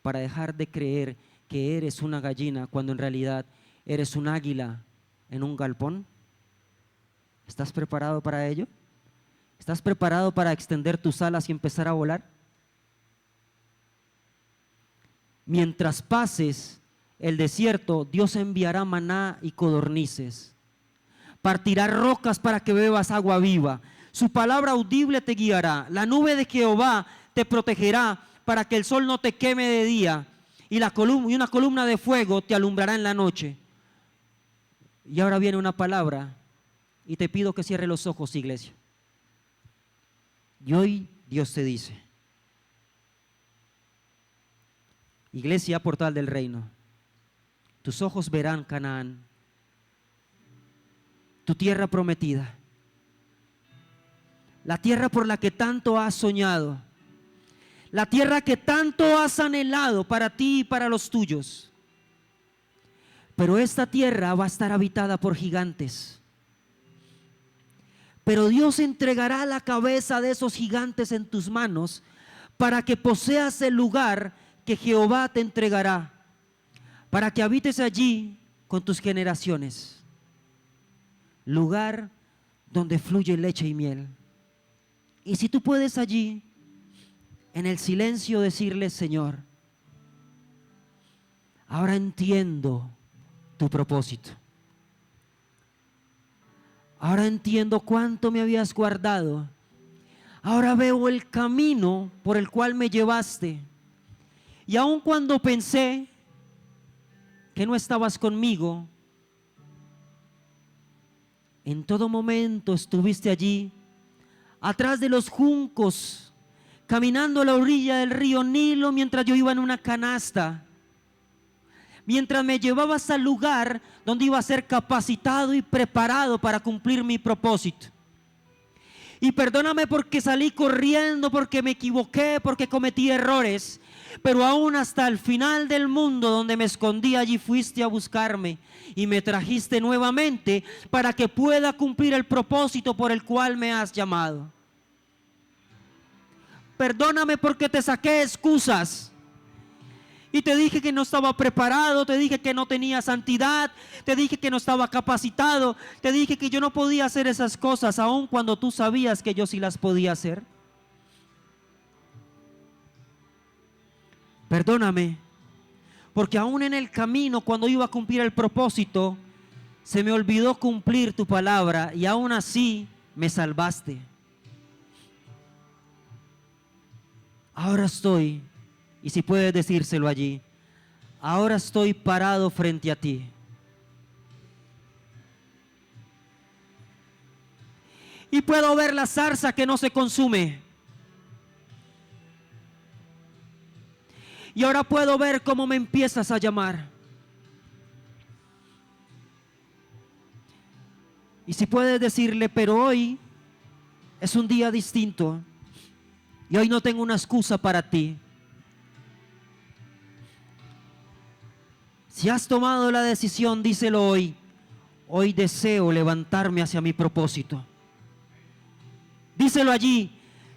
Speaker 2: para dejar de creer que eres una gallina cuando en realidad eres un águila en un galpón? ¿Estás preparado para ello? ¿Estás preparado para extender tus alas y empezar a volar? Mientras pases el desierto, Dios enviará maná y codornices. Partirá rocas para que bebas agua viva. Su palabra audible te guiará. La nube de Jehová te protegerá para que el sol no te queme de día. Y una columna de fuego te alumbrará en la noche. Y ahora viene una palabra y te pido que cierre los ojos, iglesia. Y hoy Dios te dice: Iglesia Portal del Reino, tus ojos verán Canaán, tu tierra prometida, la tierra por la que tanto has soñado, la tierra que tanto has anhelado para ti y para los tuyos. Pero esta tierra va a estar habitada por gigantes. Pero Dios entregará la cabeza de esos gigantes en tus manos para que poseas el lugar que Jehová te entregará, para que habites allí con tus generaciones. Lugar donde fluye leche y miel. Y si tú puedes allí, en el silencio, decirle: Señor, ahora entiendo tu propósito. Ahora entiendo cuánto me habías guardado. Ahora veo el camino por el cual me llevaste. Y aun cuando pensé que no estabas conmigo, en todo momento estuviste allí, atrás de los juncos, caminando a la orilla del río Nilo mientras yo iba en una canasta, mientras me llevabas al lugar donde iba a ser capacitado y preparado para cumplir mi propósito. Y perdóname porque salí corriendo, porque me equivoqué, porque cometí errores, pero aún hasta el final del mundo donde me escondí, allí fuiste a buscarme y me trajiste nuevamente para que pueda cumplir el propósito por el cual me has llamado. Perdóname porque te saqué excusas y te dije que no estaba preparado, te dije que no tenía santidad, te dije que no estaba capacitado, te dije que yo no podía hacer esas cosas, aun cuando tú sabías que yo sí las podía hacer. Perdóname porque aún en el camino, cuando iba a cumplir el propósito, se me olvidó cumplir tu palabra y aún así me salvaste. Ahora estoy, y si puedes decírselo allí, ahora estoy parado frente a ti. y puedo ver la zarza que no se consume. Y ahora puedo ver cómo me empiezas a llamar. Y si puedes decirle, pero hoy es un día distinto y hoy no tengo una excusa para ti. Si has tomado la decisión, díselo hoy. Hoy deseo levantarme hacia mi propósito. Díselo allí.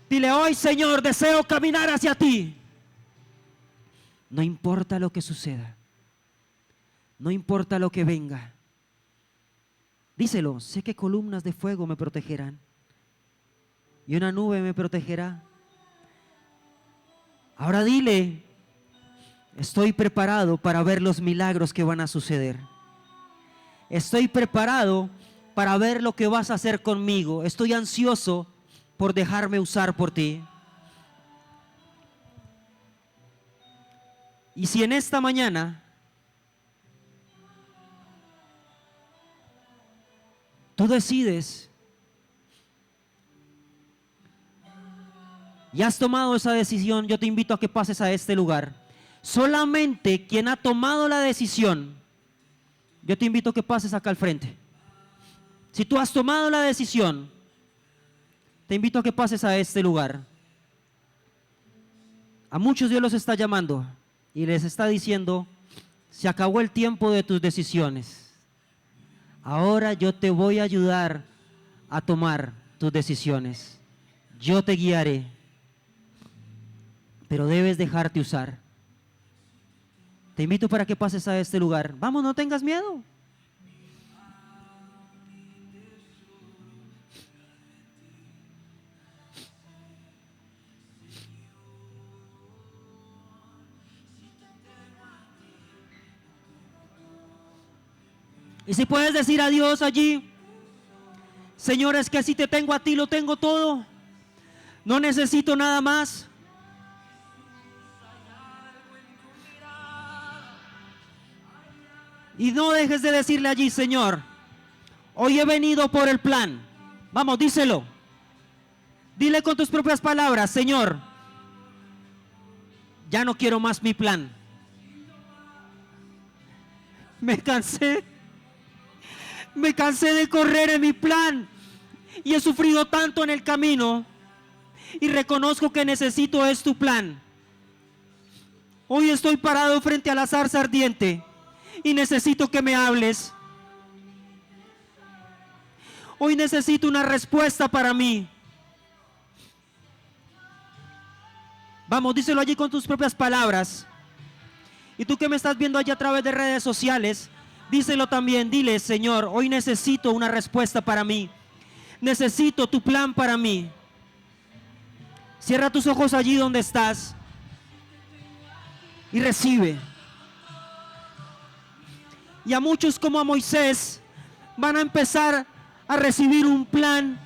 Speaker 2: Dile, hoy, Señor, deseo caminar hacia ti. No importa lo que suceda. No importa lo que venga. Díselo, sé que columnas de fuego me protegerán y una nube me protegerá. Ahora dile, estoy preparado para ver los milagros que van a suceder. Estoy preparado para ver lo que vas a hacer conmigo. Estoy ansioso por dejarme usar por ti. Y si en esta mañana tú decides y has tomado esa decisión, yo te invito a que pases a este lugar. Solamente quien ha tomado la decisión, yo te invito a que pases acá al frente. Si tú has tomado la decisión, te invito a que pases a este lugar. A muchos Dios los está llamando y les está diciendo, se acabó el tiempo de tus decisiones. Ahora yo te voy a ayudar a tomar tus decisiones. Yo te guiaré, pero debes dejarte usar. Te invito para que pases a este lugar. Vamos, no tengas miedo. Y si puedes decir adiós allí, Señor, es que si te tengo a ti, lo tengo todo. No necesito nada más. Y no dejes de decirle allí, Señor, hoy he venido por el plan. Vamos, díselo. Dile con tus propias palabras, Señor, ya no quiero más mi plan. Me cansé de correr en mi plan y he sufrido tanto en el camino y reconozco que necesito es tu plan. Hoy estoy parado frente a la zarza ardiente y necesito que me hables. Hoy necesito una respuesta para mí. Vamos, díselo allí con tus propias palabras. Y tú que me estás viendo allí a través de redes sociales, díselo también, dile, Señor, hoy necesito una respuesta para mí. Necesito tu plan para mí. Cierra tus ojos allí donde estás y recibe. Y a muchos como a Moisés van a empezar a recibir un plan